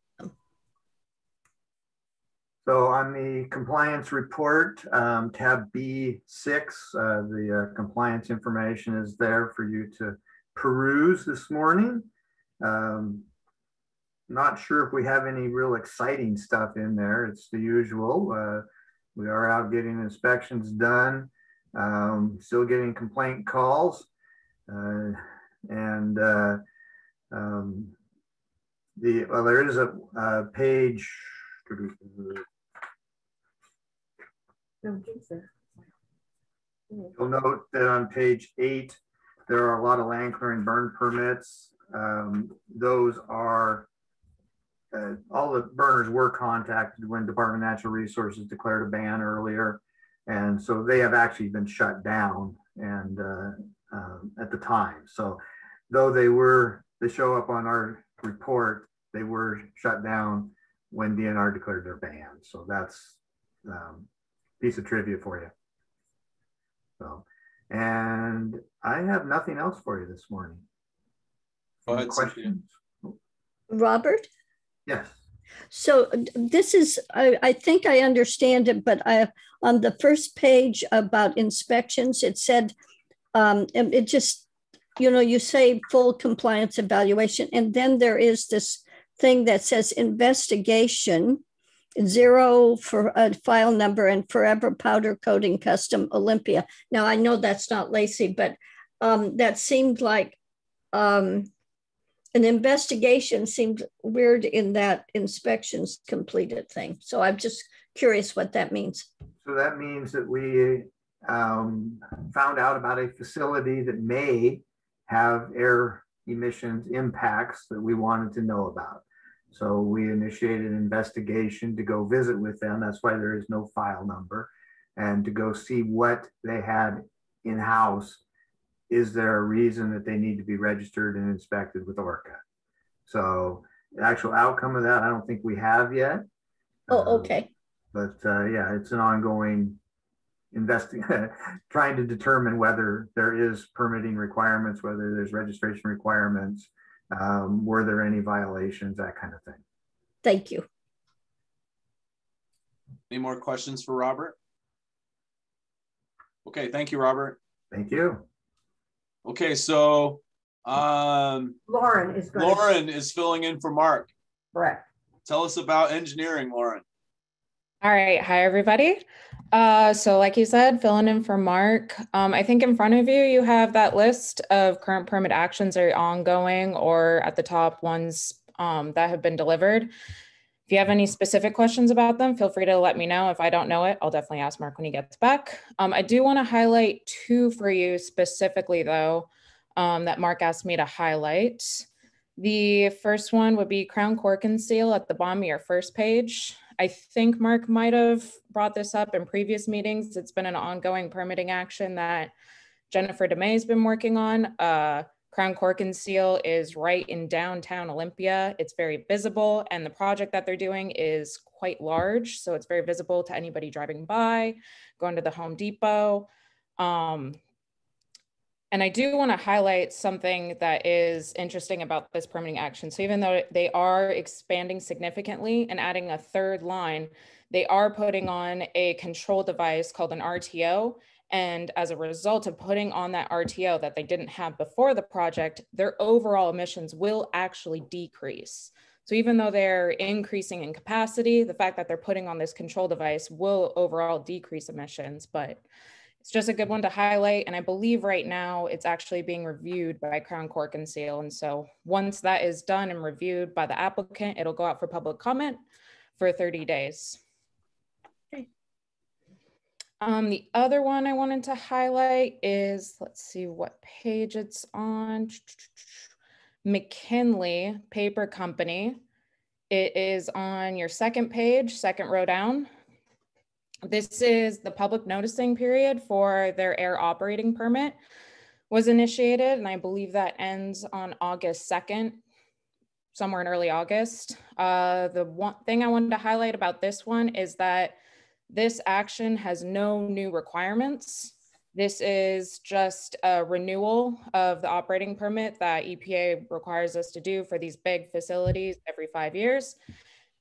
So on the compliance report, tab B6, the compliance information is there for you to peruse this morning. Not sure if we have any real exciting stuff in there. It's the usual. We are out getting inspections done, still getting complaint calls, there is a page. You'll note that on page 8, there are a lot of land clearing burn permits. Those are all the burners were contacted when Department of Natural Resources declared a ban earlier, and so they have actually been shut down and at the time. So though they show up on our report, they were shut down when DNR declared their ban. So that's piece of trivia for you. So, and I have nothing else for you this morning. Go ahead, questions? Robert? Yes. So this is, I think I understand it, but on the first page about inspections, it said, it just, you say full compliance evaluation, and then there is this thing that says investigation, 0 for a file number, and Forever Powder Coating Custom Olympia. Now I know that's not Lacey, but that seemed like an investigation seemed weird in that inspections completed thing. So I'm just curious what that means. So that means that we found out about a facility that may have air emissions impacts that we wanted to know about. So we initiated an investigation to go visit with them. That's why there is no file number, and to go see what they had in-house. Is there a reason that they need to be registered and inspected with ORCAA? So the actual outcome of that, I don't think we have yet. Oh, okay. Yeah, it's an ongoing trying to determine whether there is permitting requirements, whether there's registration requirements, were there any violations, that kind of thing. Thank you. Any more questions for Robert? Okay, thank you, Robert. Thank you. Okay, so Lauren is filling in for Mark. Correct. Tell us about engineering, Lauren. All right. Hi, everybody. So like you said, filling in for Mark. I think in front of you, you have that list of current permit actions that are ongoing, or at the top ones that have been delivered. If you have any specific questions about them, feel free to let me know. If I don't know it, I'll definitely ask Mark when he gets back. I do want to highlight 2 for you specifically, though, that Mark asked me to highlight. The first one would be Crown Cork and Seal at the bottom of your first page. I think Mark might have brought this up in previous meetings. It's been an ongoing permitting action that Jennifer DeMay has been working on. Crown Cork and Seal is right in downtown Olympia. It's very visible, and the project that they're doing is quite large. So it's very visible to anybody driving by, going to the Home Depot. And I do want to highlight something that is interesting about this permitting action. So even though they are expanding significantly and adding a 3rd line, they are putting on a control device called an RTO. And as a result of putting on that RTO that they didn't have before the project, their overall emissions will actually decrease. So even though they're increasing in capacity, the fact that they're putting on this control device will overall decrease emissions. But it's just a good one to highlight. And I believe right now it's actually being reviewed by Crown Cork and Seal. And so once that is done and reviewed by the applicant, it'll go out for public comment for 30 days. Okay. The other one I wanted to highlight is, let's see what page it's on. McKinley Paper Company. It is on your second page, second row down. This is the public noticing period for their air operating permit was initiated, and I believe that ends on August 2nd, somewhere in early August. The one thing I wanted to highlight about this one is that this action has no new requirements. This is just a renewal of the operating permit that EPA requires us to do for these big facilities every 5 years.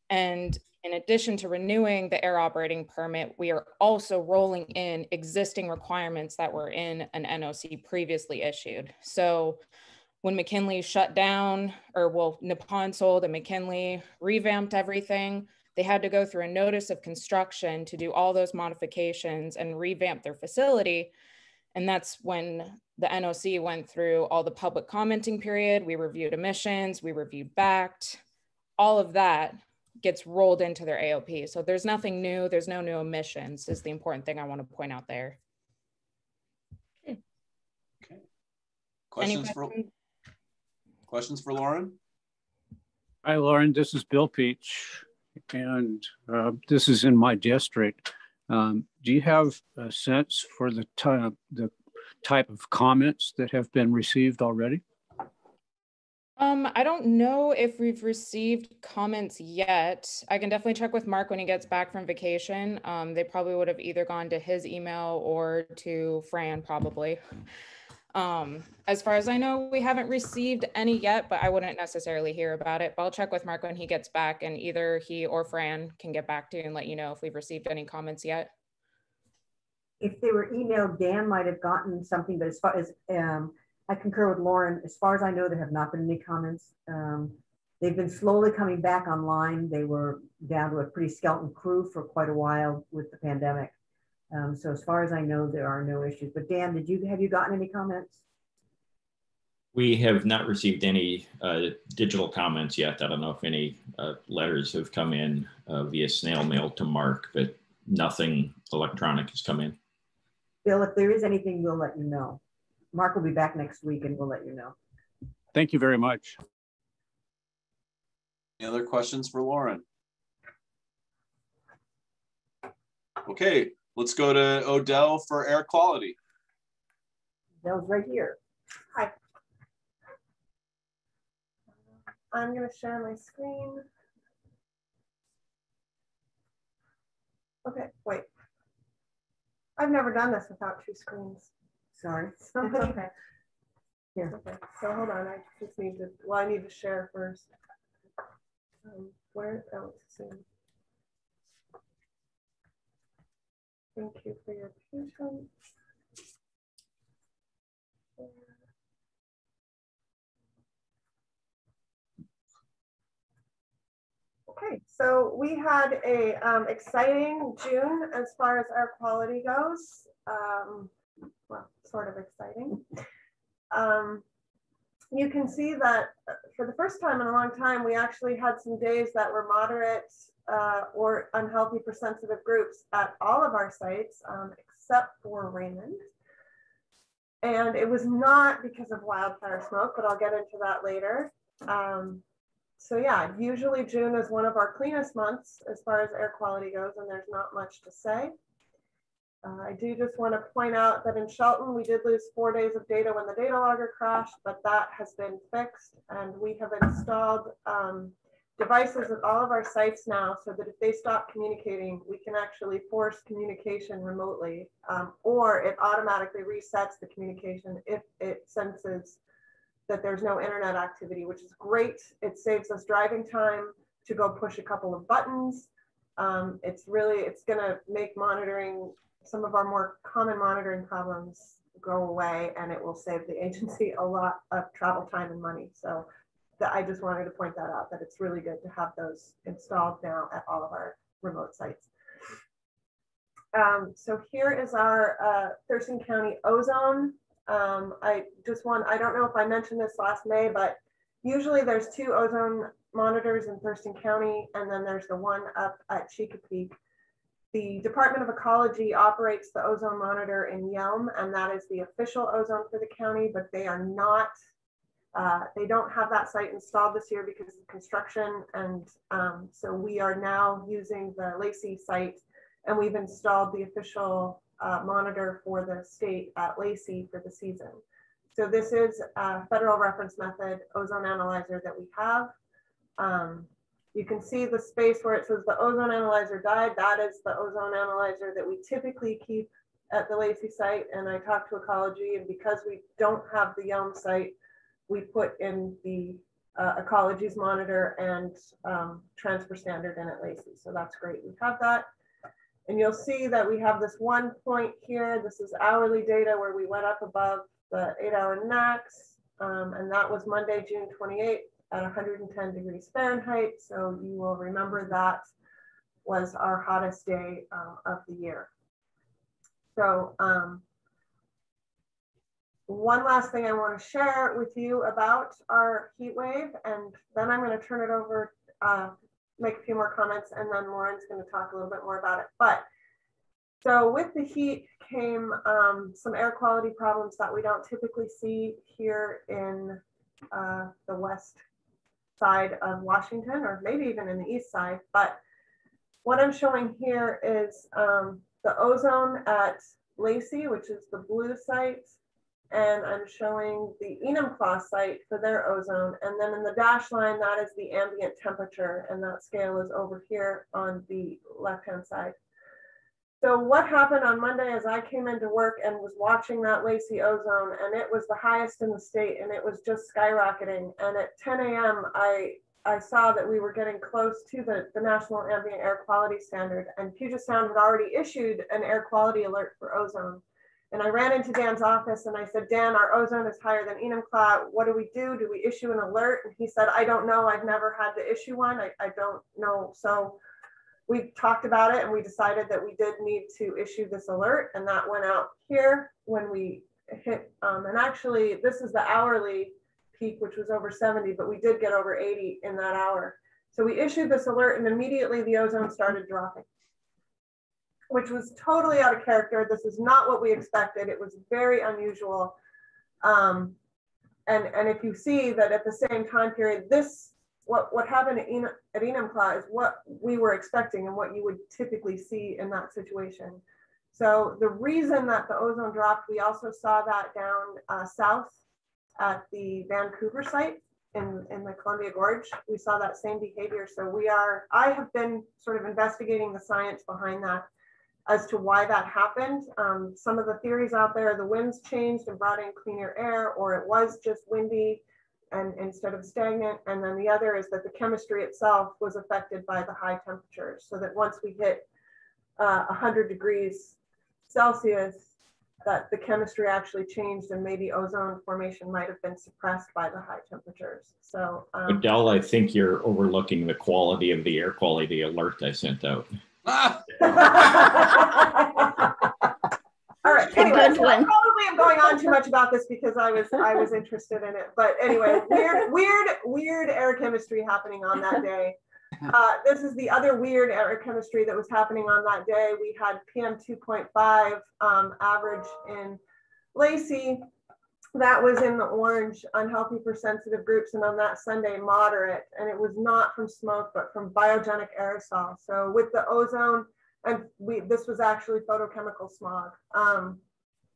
And in addition to renewing the air operating permit, we are also rolling in existing requirements that were in an NOC previously issued. So when McKinley shut down, or well, Nippon sold and McKinley revamped everything, they had to go through a notice of construction to do all those modifications and revamp their facility. And that's when the NOC went through all the public commenting period. We reviewed emissions, we reviewed BACT, all of that gets rolled into their AOP. So there's nothing new, there's no new emissions is the important thing I want to point out there. Okay. Questions for Lauren? Hi, Lauren, this is Bill Peach, and this is in my district. Do you have a sense for the type of comments that have been received already? I don't know if we've received comments yet. I can definitely check with Mark when he gets back from vacation. They probably would have either gone to his email or to Fran probably. As far as I know, we haven't received any yet, but I wouldn't necessarily hear about it. But I'll check with Mark when he gets back, and either he or Fran can get back to you and let you know if we've received any comments yet. If they were emailed, Dan might have gotten something, but as far as I concur with Lauren. As far as I know, there have not been any comments. They've been slowly coming back online. They were down to a pretty skeleton crew for quite a while with the pandemic. So as far as I know, there are no issues. But Dan, have you gotten any comments? We have not received any digital comments yet. I don't know if any letters have come in via snail mail to Mark, but nothing electronic has come in. Bill, if there is anything, we'll let you know. Mark will be back next week and we'll let you know. Thank you very much. Any other questions for Lauren? Okay, let's go to Odell for air quality. Odell's right here. Hi. I'm going to share my screen. Okay, wait. I've never done this without two screens. Sorry. It's okay. Here. Okay, so hold on. I just need to, well, I need to share first. Where else? Thank you for your patience. Okay, so we had a exciting June as far as air quality goes. Well, sort of exciting. You can see that for the first time in a long time, we actually had some days that were moderate or unhealthy for sensitive groups at all of our sites, except for Raymond. And it was not because of wildfire smoke, but I'll get into that later. So yeah, usually June is one of our cleanest months as far as air quality goes, and there's not much to say. I do just want to point out that in Shelton, we did lose 4 days of data when the data logger crashed, but that has been fixed. And we have installed devices at all of our sites now so that if they stop communicating, we can actually force communication remotely, or it automatically resets the communication if it senses that there's no internet activity, which is great. It saves us driving time to go push a couple of buttons. It's gonna make monitoring, some of our more common monitoring problems go away, and it will save the agency a lot of travel time and money. So I just wanted to point that out, that it's really good to have those installed now at all of our remote sites. So here is our Thurston County ozone. I don't know if I mentioned this last May, but usually there's 2 ozone monitors in Thurston County, and then there's the one up at Chesapeake. The Department of Ecology operates the ozone monitor in Yelm, and that is the official ozone for the county, but they are not, they don't have that site installed this year because of construction. And so we are now using the Lacey site, And we've installed the official monitor for the state at Lacey for the season. So this is a federal reference method ozone analyzer that we have. You can see the space where it says the ozone analyzer died. That is the ozone analyzer that we typically keep at the Lacey site. And I talked to Ecology, and because we don't have the Yelm site, we put in the Ecology's monitor and transfer standard in at Lacey. So that's great. We have that. And you'll see that we have this one point here. This is hourly data where we went up above the 8-hour max. And that was Monday, June 28th at 110 degrees Fahrenheit. So you will remember that was our hottest day of the year. So one last thing I want to share with you about our heat wave, and then I'm going to turn it over, make a few more comments, and then Lauren's going to talk a little bit more about it. But so with the heat came some air quality problems that we don't typically see here in the west side of Washington, or maybe even in the east side. But what I'm showing here is the ozone at Lacey, which is the blue site, and I'm showing the Enumclaw site for their ozone. And then in the dashed line, that is the ambient temperature, and that scale is over here on the left-hand side. So what happened on Monday is I came into work and was watching that Lacey ozone, and it was the highest in the state, and it was just skyrocketing. And at 10 a.m., I saw that we were getting close to the National Ambient Air Quality Standard, and Puget Sound had already issued an air quality alert for ozone. And I ran into Dan's office and I said, Dan, our ozone is higher than Enumclaw. What do we do? Do we issue an alert? And he said, I don't know. I've never had to issue one. I don't know. So we talked about it and we decided that we did need to issue this alert. And that went out here when we hit, and actually this is the hourly peak, which was over 70, but we did get over 80 in that hour. So we issued this alert and immediately the ozone started dropping, which was totally out of character. This is not what we expected. It was very unusual. And if you see that at the same time period, what happened at Enumclaw is what we were expecting and what you would typically see in that situation. So the reason that the ozone dropped, we also saw that down south at the Vancouver site in the Columbia Gorge. We saw that same behavior. So I have been sort of investigating the science behind that as to why that happened. Some of the theories out there, the winds changed and brought in cleaner air, or it was just windy and instead of stagnant. And then the other is that the chemistry itself was affected by the high temperatures. So that once we hit 100 degrees Celsius, that the chemistry actually changed and maybe ozone formation might have been suppressed by the high temperatures. So Adele, I think you're overlooking the quality of the air quality alert I sent out. All right. Anyway, so probably I'm going on too much about this because I was interested in it. But anyway, weird air chemistry happening on that day. This is the other weird air chemistry that was happening on that day. We had PM 2.5 average in Lacey. That was in the orange, unhealthy for sensitive groups, and on that Sunday, moderate. And it was not from smoke, but from biogenic aerosol. So with the ozone, and this was actually photochemical smog.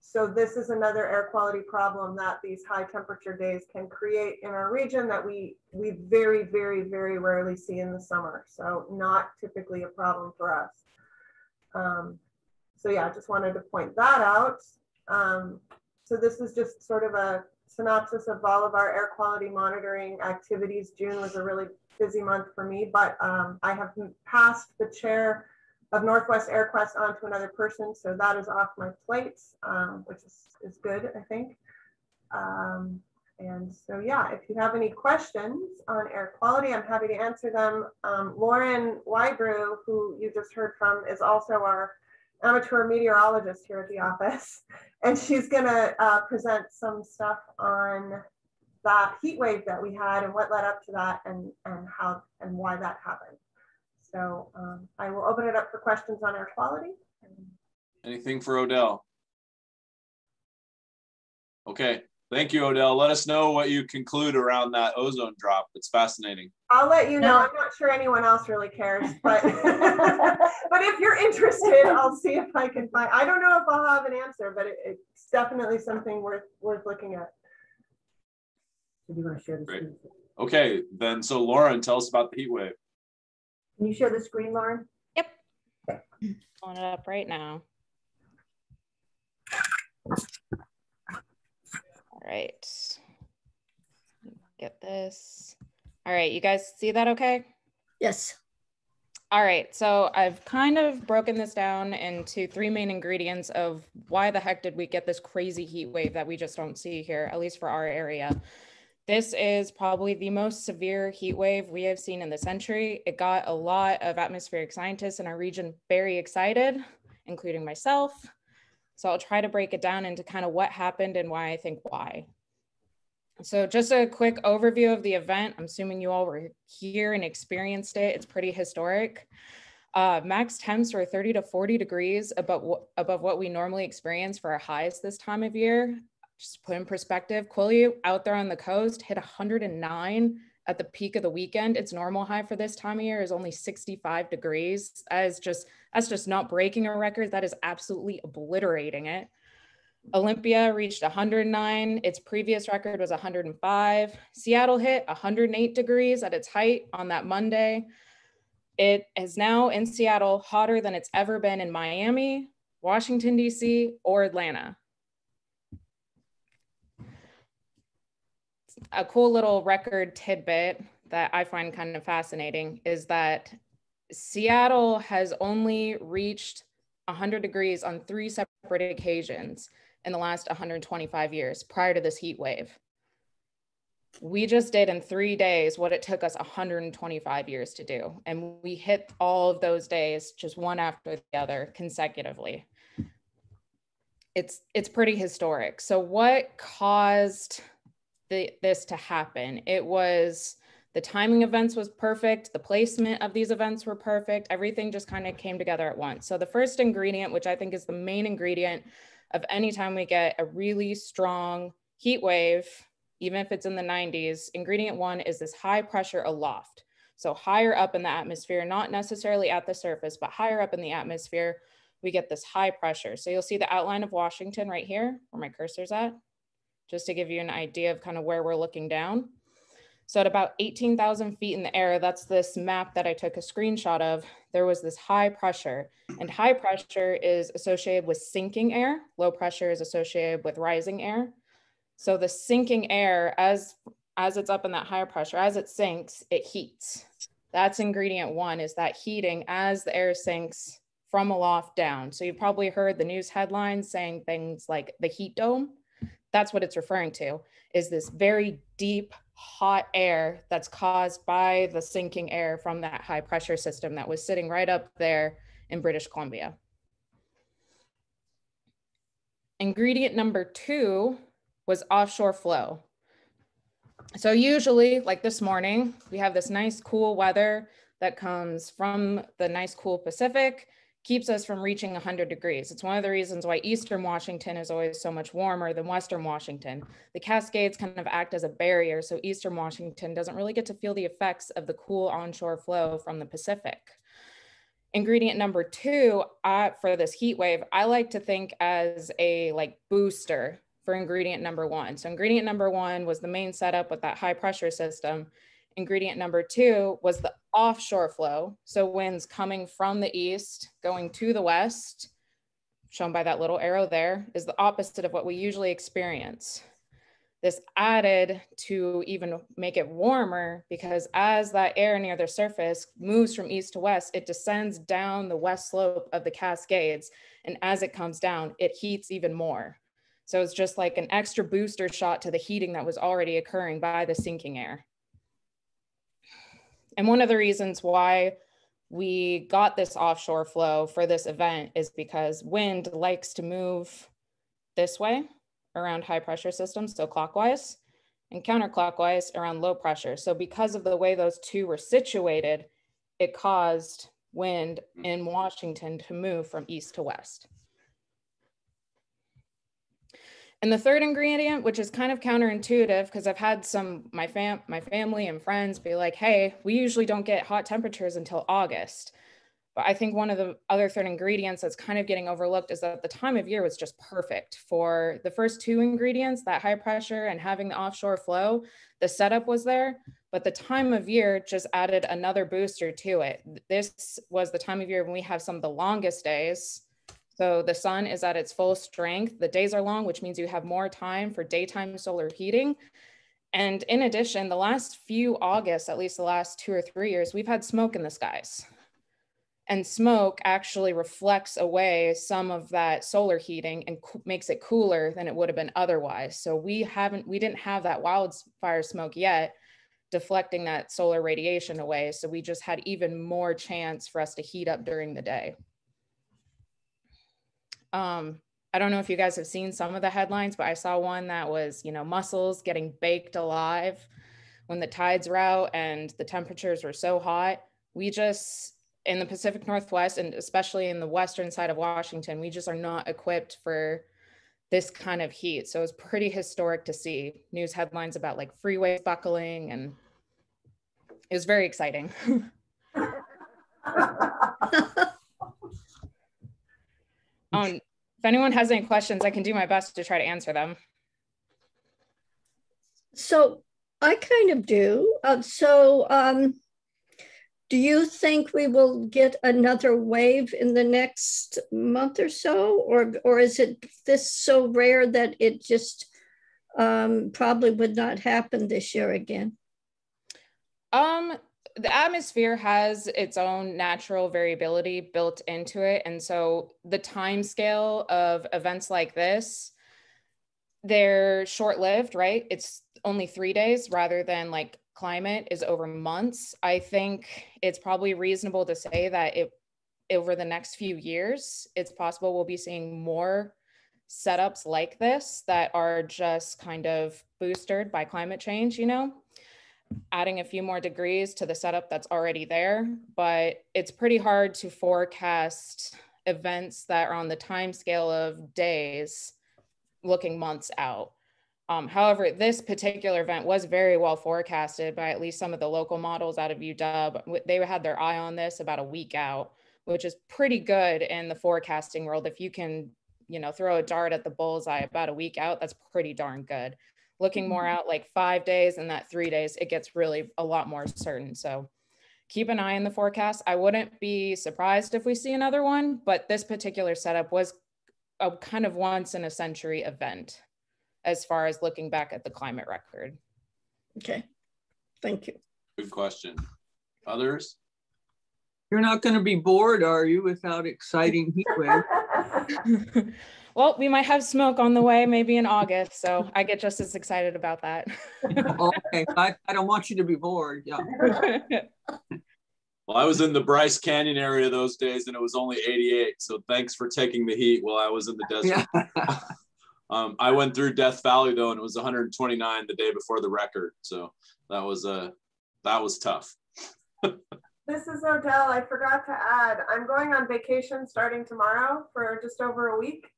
So this is another air quality problem that these high temperature days can create in our region that we very, very, very rarely see in the summer. So not typically a problem for us. So yeah, I just wanted to point that out. So this is just sort of a synopsis of all of our air quality monitoring activities. June was a really busy month for me, but I have passed the chair of Northwest Air Quest on to another person. So that is off my plate, which is good, I think. And so, yeah, if you have any questions on air quality, I'm happy to answer them. Lauren Wybrew, who you just heard from, is also our amateur meteorologist here at the office. And she's gonna present some stuff on that heat wave that we had and what led up to that and how and why that happened. So I will open it up for questions on air quality. Anything for Odell? Okay, Thank you, Odell. Let us know what you conclude around that ozone drop. It's fascinating. I'll let you know. I'm not sure anyone else really cares, but but if you're interested, I'll see if I can find. I don't know if I'll have an answer, but it's definitely something worth looking at. Do you want to share the screen? Okay, then so Lauren, tell us about the heat wave. Can you share the screen, Lauren? Yep. Pulling it up right now. All right. Get this. All right, you guys see that okay? Yes. All right, so I've kind of broken this down into 3 main ingredients of why the heck did we get this crazy heat wave that we just don't see here, at least for our area. This is probably the most severe heat wave we have seen in the century. It got a lot of atmospheric scientists in our region very excited, including myself. So I'll try to break it down into kind of what happened and why I think why. So just a quick overview of the event. I'm assuming you all were here and experienced it. It's pretty historic. Max temps were 30 to 40 degrees above what we normally experience for our highs this time of year. Just to put in perspective, Quilly out there on the coast hit 109 at the peak of the weekend. Its normal high for this time of year is only 65 degrees. That's just not breaking a record. That is absolutely obliterating it. Olympia reached 109. Its previous record was 105. Seattle hit 108 degrees at its height on that Monday. It is now in Seattle hotter than it's ever been in Miami, Washington, D.C., or Atlanta. A cool little record tidbit that I find kind of fascinating is that Seattle has only reached 100 degrees on 3 separate occasions in the last 125 years prior to this heat wave. We just did in 3 days what it took us 125 years to do. And we hit all of those days just one after the other consecutively. It's pretty historic. So what caused this to happen? It was the timing events was perfect. The placement of these events were perfect. Everything just kind of came together at once. So the first ingredient, which I think is the main ingredient of any time we get a really strong heat wave, even if it's in the 90s, ingredient 1 is this high pressure aloft. So higher up in the atmosphere, not necessarily at the surface, but higher up in the atmosphere, we get this high pressure. So you'll see the outline of Washington right here, where my cursor's at, just to give you an idea of kind of where we're looking down. So at about 18,000 feet in the air, that's this map that I took a screenshot of, there was this high pressure, and high pressure is associated with sinking air. Low pressure is associated with rising air. So the sinking air, as it's up in that higher pressure, as it sinks, it heats. That's ingredient 1, is that heating as the air sinks from aloft down. So you've probably heard the news headlines saying things like the heat dome. That's what it's referring to, is this very deep, hot air that's caused by the sinking air from that high pressure system that was sitting right up there in British Columbia. Ingredient number 2 was offshore flow. So usually, like this morning, we have this nice cool weather that comes from the nice cool Pacific, keeps us from reaching 100 degrees. It's one of the reasons why Eastern Washington is always so much warmer than Western Washington. The Cascades kind of act as a barrier, so Eastern Washington doesn't really get to feel the effects of the cool onshore flow from the Pacific. Ingredient number 2 for this heat wave, I like to think as a booster for ingredient number 1. So ingredient number 1 was the main setup with that high pressure system. Ingredient number 2 was the offshore flow. So winds coming from the east, going to the west, shown by that little arrow there, is the opposite of what we usually experience. This added to even make it warmer, because as that air near the surface moves from east to west, it descends down the west slope of the Cascades. And as it comes down, it heats even more. So it's just like an extra booster shot to the heating that was already occurring by the sinking air. And one of the reasons why we got this offshore flow for this event is because wind likes to move this way around high pressure systems, so clockwise, and counterclockwise around low pressure. So because of the way those two were situated, it caused wind in Washington to move from east to west. And the third ingredient, which is kind of counterintuitive, because I've had my family and friends be like, hey, we usually don't get hot temperatures until August. But I think one of the other third ingredients that's kind of getting overlooked is that the time of year was just perfect for the first two ingredients, that high pressure and having the offshore flow. The setup was there, but the time of year just added another booster to it. This was the time of year when we have some of the longest days. So the sun is at its full strength. The days are long, which means you have more time for daytime solar heating. And in addition, the last few Augusts, at least the last 2 or 3 years, we've had smoke in the skies. And smoke actually reflects away some of that solar heating and makes it cooler than it would have been otherwise. So we didn't have that wildfire smoke yet deflecting that solar radiation away. So we just had even more chance for us to heat up during the day. I don't know if you guys have seen some of the headlines, but I saw one that was, mussels getting baked alive when the tides were out and the temperatures were so hot. We just, in the Pacific Northwest, and especially in the western side of Washington, we just are not equipped for this kind of heat. So it's pretty historic to see news headlines about like freeways buckling, and it was very exciting. If anyone has any questions, I can do my best to try to answer them. So I kind of do. Do you think we will get another wave in the next month or so? Or is it this so rare that it just probably would not happen this year again? The atmosphere has its own natural variability built into it. And so the time scale of events like this, they're short-lived, right? It's only 3 days rather than like climate is over months. I think it's probably reasonable to say that over the next few years, it's possible we'll be seeing more setups like this that are just kind of boosted by climate change, adding a few more degrees to the setup that's already there. But it's pretty hard to forecast events that are on the time scale of days looking months out. However, this particular event was very well forecasted by at least some of the local models out of UW. They had their eye on this about a week out, which is pretty good in the forecasting world. If you can, throw a dart at the bullseye about a week out, that's pretty darn good. Looking more out like 5 days and that 3 days, it gets really a lot more certain. So keep an eye on the forecast. I wouldn't be surprised if we see another one, but this particular setup was a kind of once in a century event as far as looking back at the climate record. Okay, thank you. Good question. Others? You're not going to be bored, are you, without exciting heat wave? Well, we might have smoke on the way, maybe in August, so I get just as excited about that. Okay, I don't want you to be bored. Yeah. Well, I was in the Bryce Canyon area those days, and it was only 88. So thanks for taking the heat while I was in the desert. Yeah. I went through Death Valley though, and it was 129 the day before the record. So that was tough. This is Odell. I forgot to add, I'm going on vacation starting tomorrow for just over a week.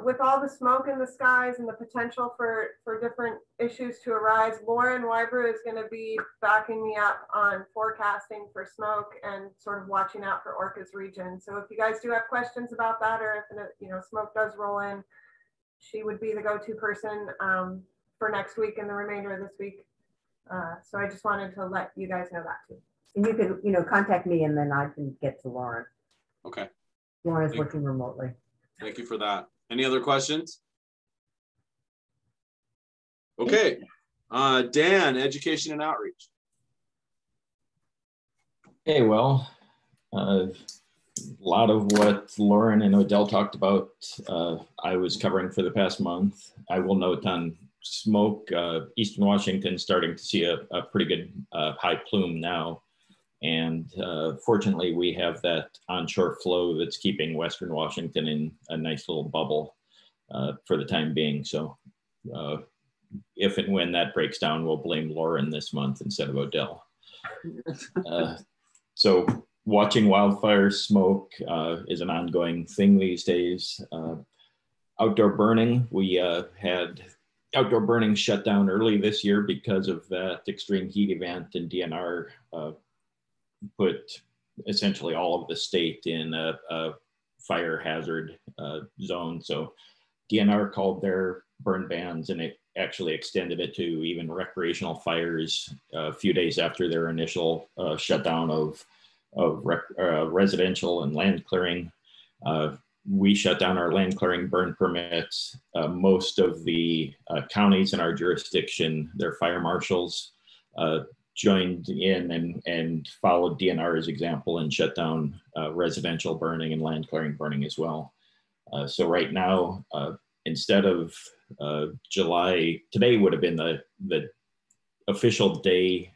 With all the smoke in the skies and the potential for different issues to arise, Lauren Wybrew is going to be backing me up on forecasting for smoke and sort of watching out for ORCAA's region. So if you guys do have questions about that, or if smoke does roll in, she would be the go-to person for next week and the remainder of this week. So I just wanted to let you guys know that too. And you can, contact me, and then I can get to Lauren. Okay. Lauren is working remotely. Thank you for that. Any other questions? Okay. Dan, education and outreach. Hey, well, a lot of what Lauren and Odell talked about, I was covering for the past month. I will note on smoke, Eastern Washington starting to see a pretty good high plume now. And fortunately, we have that onshore flow that's keeping Western Washington in a nice little bubble for the time being. So if and when that breaks down, we'll blame Lauren this month instead of Odell. So watching wildfire smoke is an ongoing thing these days. Outdoor burning, we had outdoor burning shut down early this year because of that extreme heat event, and DNR put essentially all of the state in a fire hazard zone. So DNR called their burn bans, and it actually extended it to even recreational fires a few days after their initial shutdown of residential and land clearing. We shut down our land clearing burn permits. Most of the counties in our jurisdiction, their fire marshals joined in and followed DNR's example and shut down residential burning and land clearing burning as well. So right now, instead of July, today would have been the official day,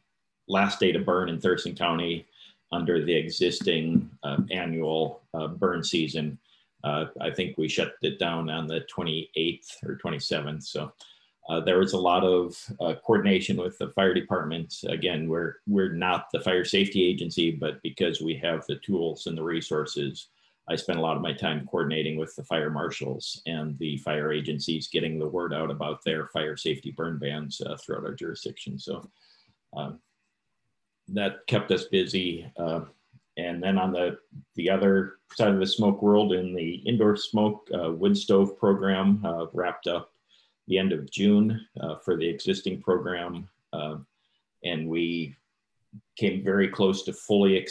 last day to burn in Thurston County under the existing annual burn season. I think we shut it down on the 28th or 27th. So there was a lot of coordination with the fire departments. Again, we're not the fire safety agency, but because we have the tools and the resources, I spent a lot of my time coordinating with the fire marshals and the fire agencies, getting the word out about their fire safety burn bans throughout our jurisdiction. So that kept us busy. And then on the other side of the smoke world, in the indoor smoke wood stove program, wrapped up the end of June for the existing program. And we came very close to fully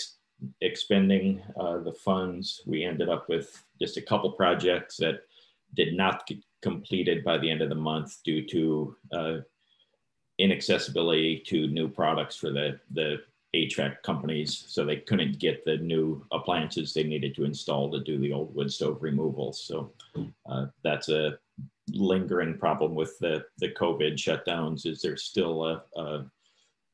expending the funds. We ended up with just a couple projects that did not get completed by the end of the month due to inaccessibility to new products for the HVAC companies. So they couldn't get the new appliances they needed to install to do the old wood stove removal. So that's a lingering problem with the COVID shutdowns, is there's still a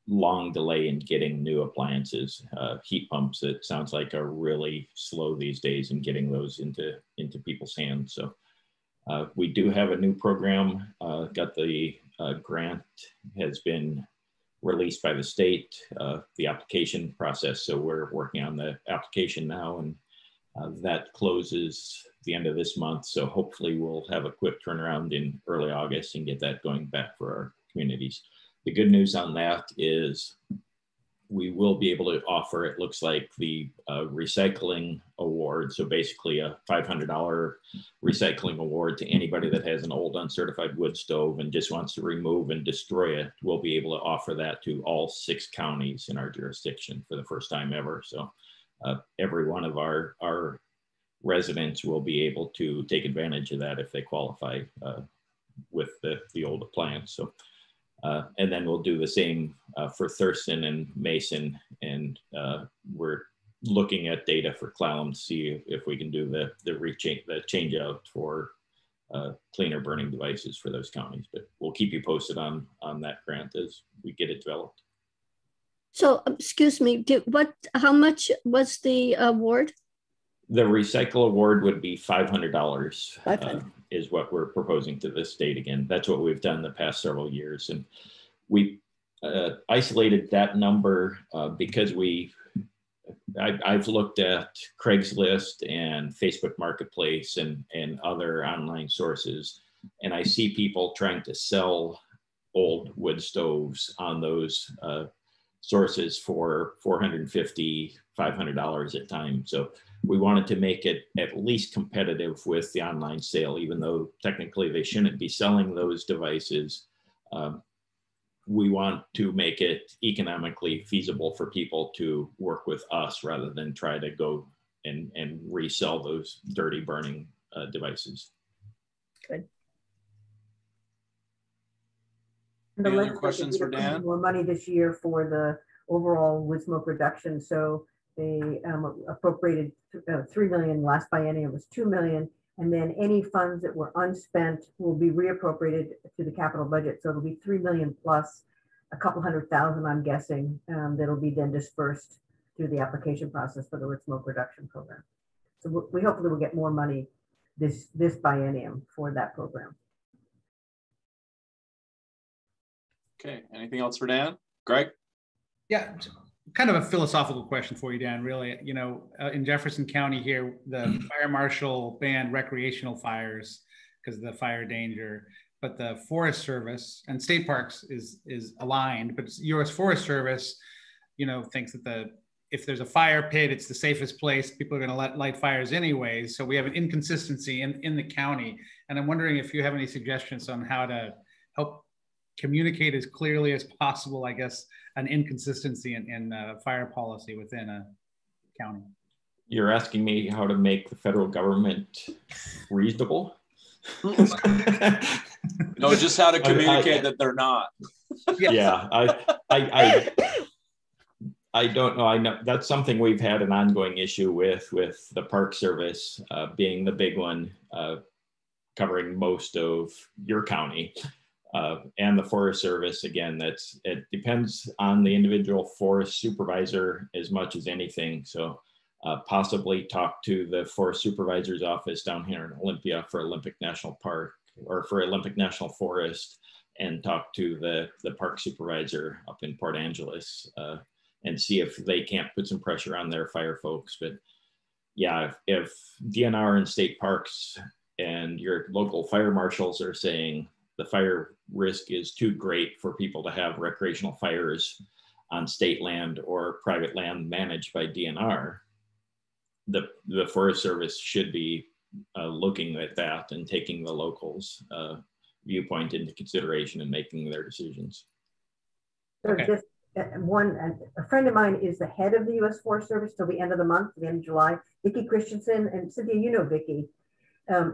long delay in getting new appliances. Heat pumps, it sounds like, are really slow these days in getting those into people's hands. So we do have a new program, got the grant has been released by the state, the application process. So we're working on the application now, and that closes the end of this month. So hopefully we'll have a quick turnaround in early August and get that going back for our communities. The good news on that is we will be able to offer, it looks like, the recycling award. So basically a $500 recycling award to anybody that has an old uncertified wood stove and just wants to remove and destroy it. We'll be able to offer that to all 6 counties in our jurisdiction for the first time ever. So every one of our residents will be able to take advantage of that if they qualify with the old appliance. So and then we'll do the same for Thurston and Mason, and we're looking at data for Clallam to see if we can do the change out for cleaner burning devices for those counties. But we'll keep you posted on that grant as we get it developed. So, excuse me, how much was the award? The recycle award would be $500. Is what we're proposing to the state. Again, that's what we've done the past several years. And we isolated that number because I've looked at Craigslist and Facebook Marketplace and other online sources, and I see people trying to sell old wood stoves on those sources for $450, $500 at times. So we wanted to make it at least competitive with the online sale, even though technically they shouldn't be selling those devices. We want to make it economically feasible for people to work with us rather than try to go and resell those dirty burning devices. Good. Any other questions for Dan? More money this year for the overall wood smoke reduction. So they appropriated $3 million. Last biennium was $2 million. And then any funds that were unspent will be reappropriated to the capital budget. So it'll be $3 million plus a couple $100,000, I'm guessing, that'll be then dispersed through the application process for the wood smoke reduction program. So we hopefully will get more money this biennium for that program. Okay, anything else for Dan? Greg? Yeah, kind of a philosophical question for you, Dan, really. You know, in Jefferson County here, the fire marshal banned recreational fires because of the fire danger. But the Forest Service and state parks is aligned, but U.S. Forest Service, you know, thinks that if there's a fire pit, it's the safest place. People are going to light fires anyways. So we have an inconsistency in the county. And I'm wondering if you have any suggestions on how to help communicate as clearly as possible, I guess, an inconsistency in fire policy within a county. You're asking me how to make the federal government reasonable? No, just how to communicate that they're not. Yeah, I don't know. I know that's something we've had an ongoing issue with the Park Service being the big one, covering most of your county, and the Forest Service. Again, it depends on the individual forest supervisor as much as anything. So possibly talk to the Forest Supervisor's office down here in Olympia for Olympic National Park or for Olympic National Forest, and talk to the park supervisor up in Port Angeles and see if they can't put some pressure on their fire folks. But yeah, if DNR and state parks and your local fire marshals are saying the fire risk is too great for people to have recreational fires on state land or private land managed by DNR, the Forest Service should be looking at that and taking the locals' viewpoint into consideration and making their decisions. So just a friend of mine is the head of the U.S. Forest Service till the end of the month, the end of July. Vicki Christensen, and Cynthia, you know Vicki,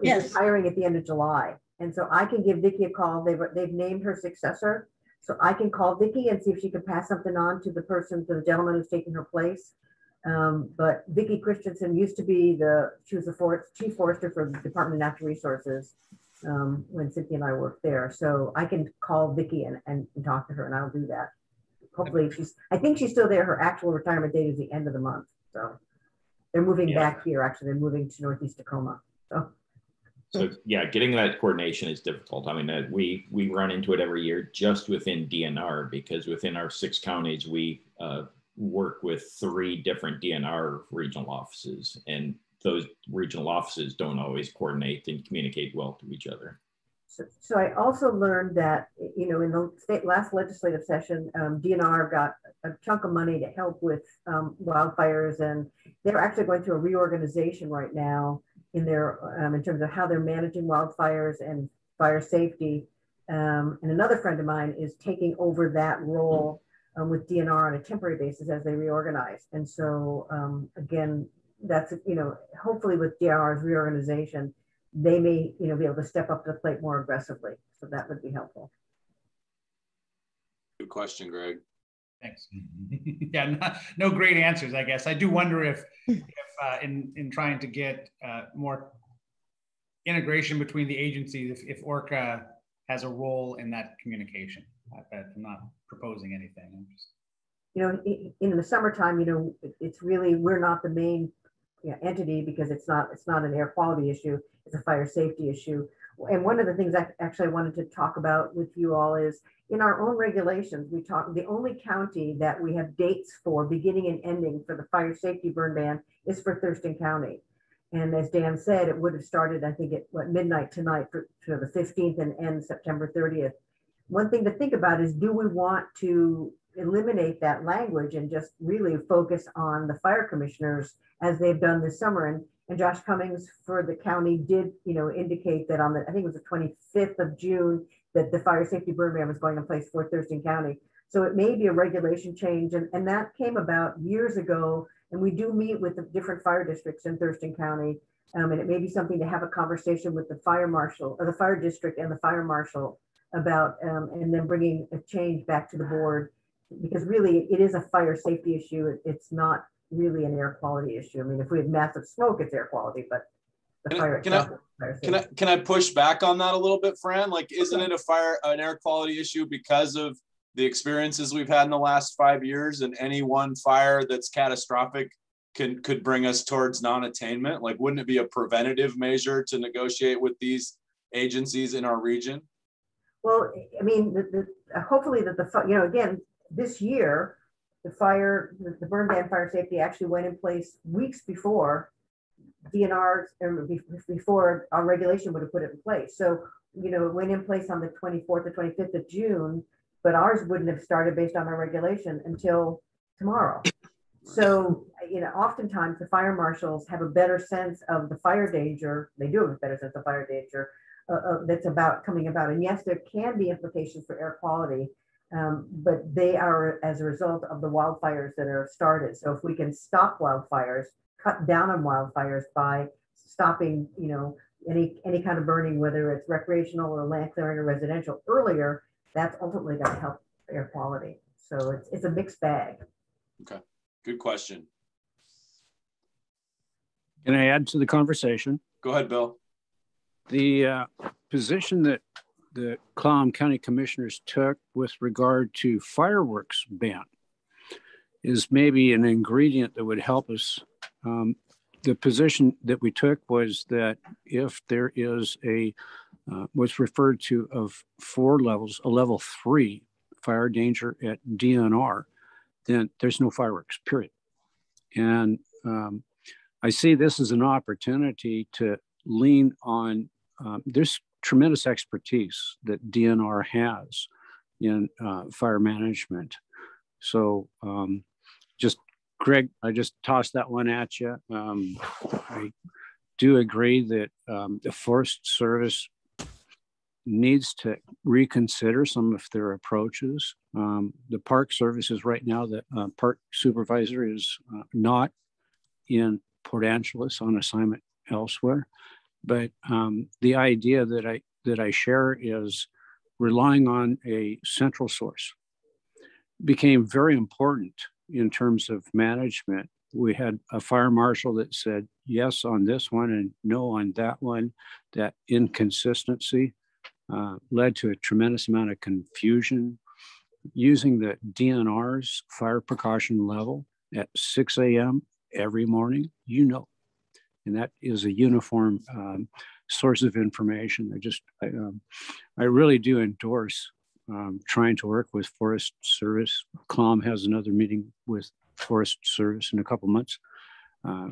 is retiring at the end of July. And so I can give Vicki a call. They've named her successor. So I can call Vicki and see if she can pass something on to to the gentleman who's taking her place. But Vicki Christensen used to be she was the chief forester for the Department of Natural Resources when Cynthia and I worked there. So I can call Vicki and talk to her, and I'll do that. Hopefully I think she's still there. Her actual retirement date is the end of the month. So they're moving back here. Actually, they're moving to Northeast Tacoma. So yeah, getting that coordination is difficult. I mean, we run into it every year just within DNR, because within our 6 counties, we work with 3 different DNR regional offices, and those regional offices don't always coordinate and communicate well to each other. So I also learned that, you know, in the last legislative session, DNR got a chunk of money to help with wildfires, and they're actually going through a reorganization right now in their in terms of how they're managing wildfires and fire safety. And another friend of mine is taking over that role with DNR on a temporary basis as they reorganize. And so again, that's, you know, hopefully with DNR's reorganization, they may, you know, be able to step up to the plate more aggressively. So that would be helpful. Good question, Greg. Thanks. Yeah, no great answers, I guess. I do wonder if in trying to get more integration between the agencies, if ORCAA has a role in that communication. I'm not proposing anything. I'm just... You know, in the summertime, you know, it's really, we're not the main entity because it's not an air quality issue. It's a fire safety issue. And one of the things I actually wanted to talk about with you all is in our own regulations, the only county that we have dates for beginning and ending for the fire safety burn ban is for Thurston County. And as Dan said, it would have started, I think, at midnight tonight for the 15th and end September 30th. One thing to think about is, do we want to eliminate that language and just really focus on the fire commissioners as they've done this summer? And Josh Cummings for the county did, you know, indicate that on I think it was the 25th of June, that the fire safety burn ban was going in place for Thurston County. So it may be a regulation change, and that came about years ago. And we do meet with the different fire districts in Thurston County. And it may be something to have a conversation with the fire marshal or the fire district and the fire marshal about, and then bringing a change back to the board, because really it is a fire safety issue. It's not really an air quality issue. I mean, if we have massive smoke, it's air quality, but the fire itself is fire safety. Can I push back on that a little bit, Fran? Like, isn't it an air quality issue because of the experiences we've had in the last 5 years, and any one fire that's catastrophic could bring us towards non-attainment? Like, wouldn't it be a preventative measure to negotiate with these agencies in our region? Well, I mean, hopefully you know, again, this year, the burn ban fire safety actually went in place weeks before DNRs before our regulation would have put it in place. So, you know, it went in place on the 24th or 25th of June, but ours wouldn't have started based on our regulation until tomorrow. So, you know, oftentimes the fire marshals have a better sense of the fire danger. They do have a better sense of fire danger that's coming about. And yes, there can be implications for air quality, but they are as a result of the wildfires that are started. So if we can stop wildfires, cut down on wildfires by stopping, you know, any kind of burning, whether it's recreational or land clearing or residential earlier, that's ultimately going to help air quality. So it's a mixed bag. Okay, good question. Can I add to the conversation? Go ahead, Bill. The position that the Clallam County Commissioners took with regard to fireworks ban is maybe an ingredient that would help us. The position that we took was that if there is what's referred to of 4 levels, a level 3 fire danger at DNR, then there's no fireworks, period. And I see this as an opportunity to lean on, there's tremendous expertise that DNR has in fire management. So Greg, I just tossed that one at you. I do agree that the Forest Service needs to reconsider some of their approaches. The Park Service is right now, the park supervisor is not in Port Angeles on assignment elsewhere. But the idea that I share is relying on a central source became very important in terms of management. We had a fire marshal that said yes on this one and no on that one. That inconsistency led to a tremendous amount of confusion. Using the DNR's fire precaution level at 6 a.m. every morning, you know, and that is a uniform source of information. I really do endorse trying to work with Forest Service. Clallam has another meeting with Forest Service in a couple months.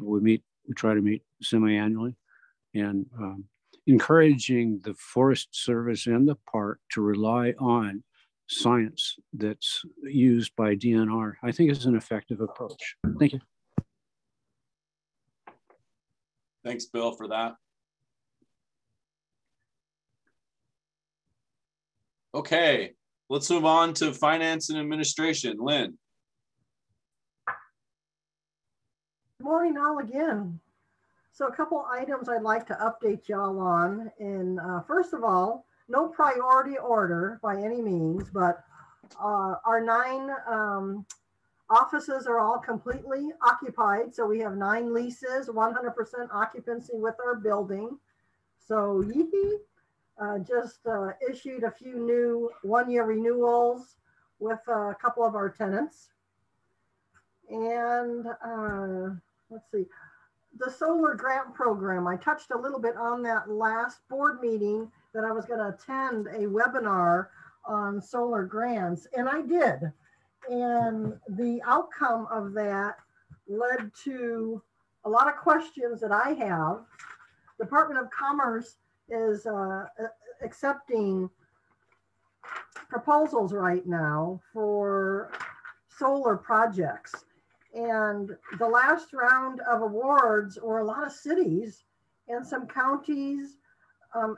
We try to meet semi-annually, and encouraging the Forest Service and the park to rely on science that's used by DNR, I think is an effective approach. Thank you. Thanks, Bill, for that. Okay, let's move on to finance and administration. Lynn. Good morning all again. So a couple items I'd like to update y'all on. And first of all, no priority order by any means, but our 9 offices are all completely occupied. So we have 9 leases, 100% occupancy with our building. So yee-hee. Just issued a few new 1-year renewals with a couple of our tenants. And let's see, the solar grant program, I touched a little bit on that last board meeting that I was going to attend a webinar on solar grants, and I did. And the outcome of that led to a lot of questions that I have. Department of Commerce is accepting proposals right now for solar projects. And the last round of awards were a lot of cities and some counties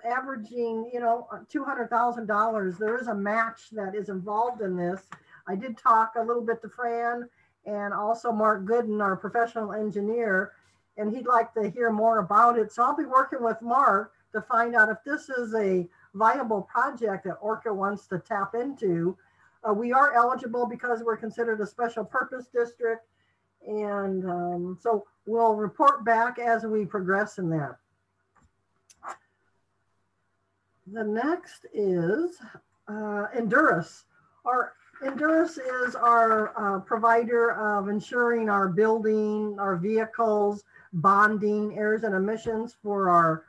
averaging, you know, $200,000. There is a match that is involved in this. I did talk a little bit to Fran and also Mark Gooden, our professional engineer, and he'd like to hear more about it. So I'll be working with Mark to find out if this is a viable project that ORCAA wants to tap into. We are eligible because we're considered a special purpose district. And so we'll report back as we progress in that. The next is Endurus. Endurus is our provider of ensuring our building, our vehicles, bonding, errors and emissions for our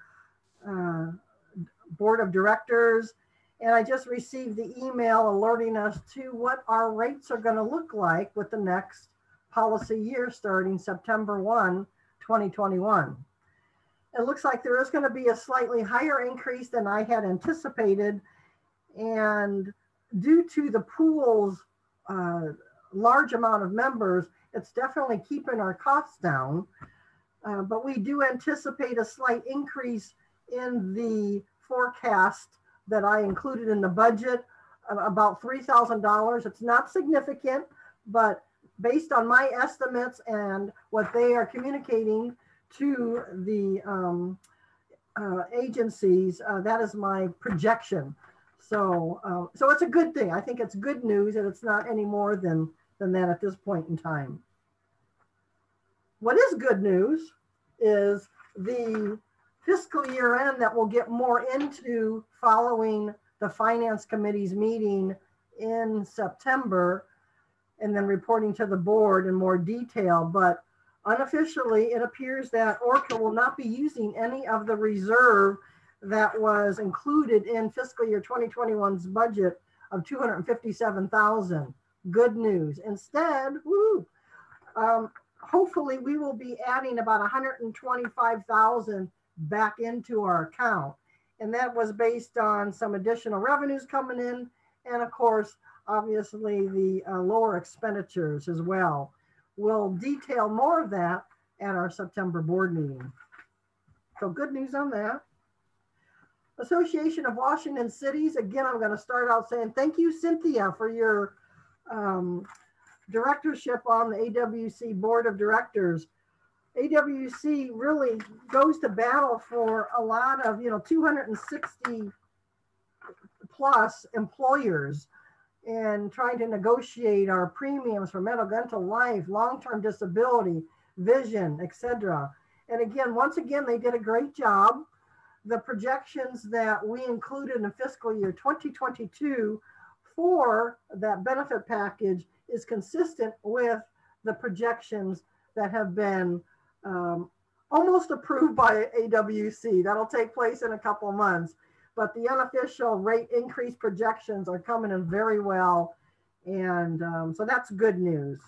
board of directors. And I just received the email alerting us to what our rates are going to look like with the next policy year starting September 1, 2021. it looks like there is going to be a slightly higher increase than I had anticipated. And due to the pool's large amount of members, it's definitely keeping our costs down. But we do anticipate a slight increase in the forecast that I included in the budget, about $3,000. It's not significant, but based on my estimates and what they are communicating to the agencies, that is my projection. So, so it's a good thing. I think it's good news, and it's not any more than that at this point in time. What is good news is the fiscal year end that we'll get more into following the Finance Committee's meeting in September, and then reporting to the board in more detail. But unofficially, it appears that ORCAA will not be using any of the reserve that was included in fiscal year 2021's budget of $257,000. Good news. Instead, hopefully we will be adding about $125,000 back into our account. And that was based on some additional revenues coming in. And of course, obviously the lower expenditures as well. We'll detail more of that at our September board meeting. So good news on that. Association of Washington Cities. Again, I'm going to start out saying thank you, Cynthia, for your directorship on the AWC Board of Directors. AWC really goes to battle for a lot of, 260 plus employers and trying to negotiate our premiums for medical, dental, life, long-term disability, vision, etc. And again, once again, they did a great job. The projections that we included in fiscal year 2022 for that benefit package is consistent with the projections that have been almost approved by AWC. That'll take place in a couple of months, but the unofficial rate increase projections are coming in very well. And so that's good news.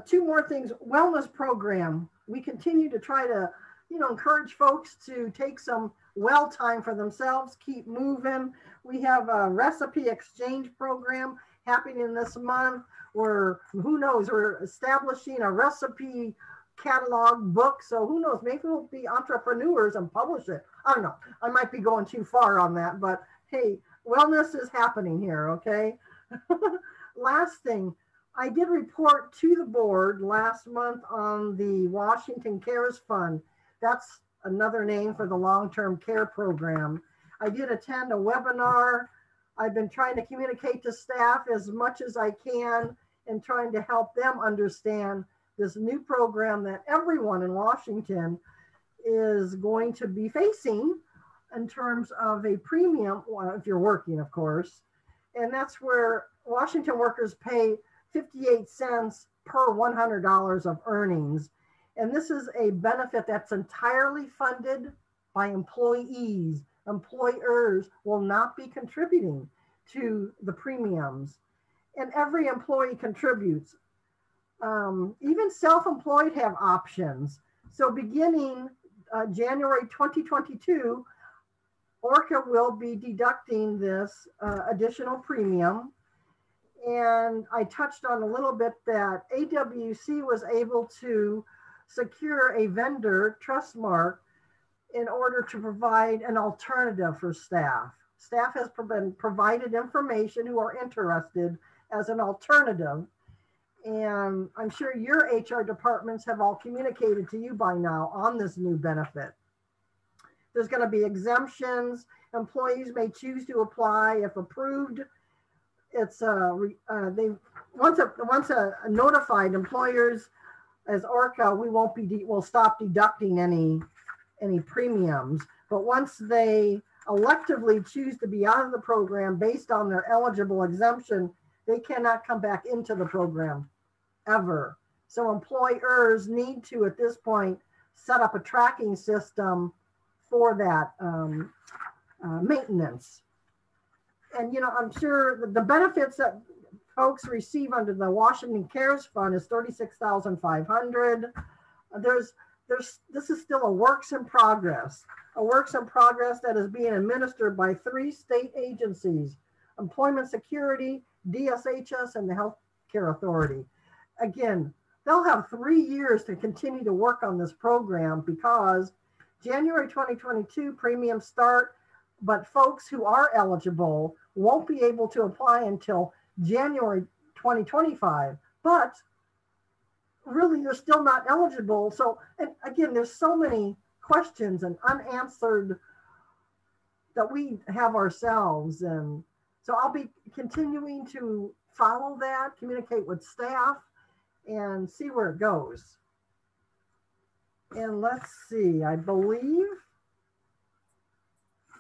Two more things. Wellness program. We continue to try to, encourage folks to take some well time for themselves, keep moving. We have a recipe exchange program happening this month where, who knows, we're establishing a recipe catalog book. So who knows, maybe we'll be entrepreneurs and publish it. I don't know. I might be going too far on that, but hey, wellness is happening here, okay? Last thing, I did report to the board last month on the Washington Cares Fund. That's another name for the long-term care program. I did attend a webinar. I've been trying to communicate to staff as much as I can and trying to help them understand this new program that everyone in Washington is going to be facing in terms of a premium, if you're working, of course. And that's where Washington workers pay 58 cents per $100 of earnings. And this is a benefit that's entirely funded by employees. Employers will not be contributing to the premiums. And every employee contributes. Even self-employed have options. So beginning January 2022, ORCAA will be deducting this additional premium. And I touched on a little bit that AWC was able to secure a vendor trust mark in order to provide an alternative for staff. Staff has been provided information who are interested as an alternative. And I'm sure your HR departments have all communicated to you by now on this new benefit. There's going to be exemptions. Employees may choose to apply if approved. It's once notified employers as ORCAA, we'll stop deducting any premiums. But once they electively choose to be out of the program based on their eligible exemption, they cannot come back into the program ever. So employers need to, at this point, set up a tracking system for that maintenance. And, I'm sure the benefits that folks receive under the Washington Cares Fund is $36,500. This is still a works in progress that is being administered by 3 state agencies: Employment Security, DSHS, and the Health Care Authority. Again, they'll have 3 years to continue to work on this program because January 2022 premiums start, but folks who are eligible won't be able to apply until January 2025. But really, you're still not eligible. So, and again, there's so many questions and unanswered that we have ourselves. And so I'll be continuing to follow that, communicate with staff, and see where it goes. And let's see, I believe.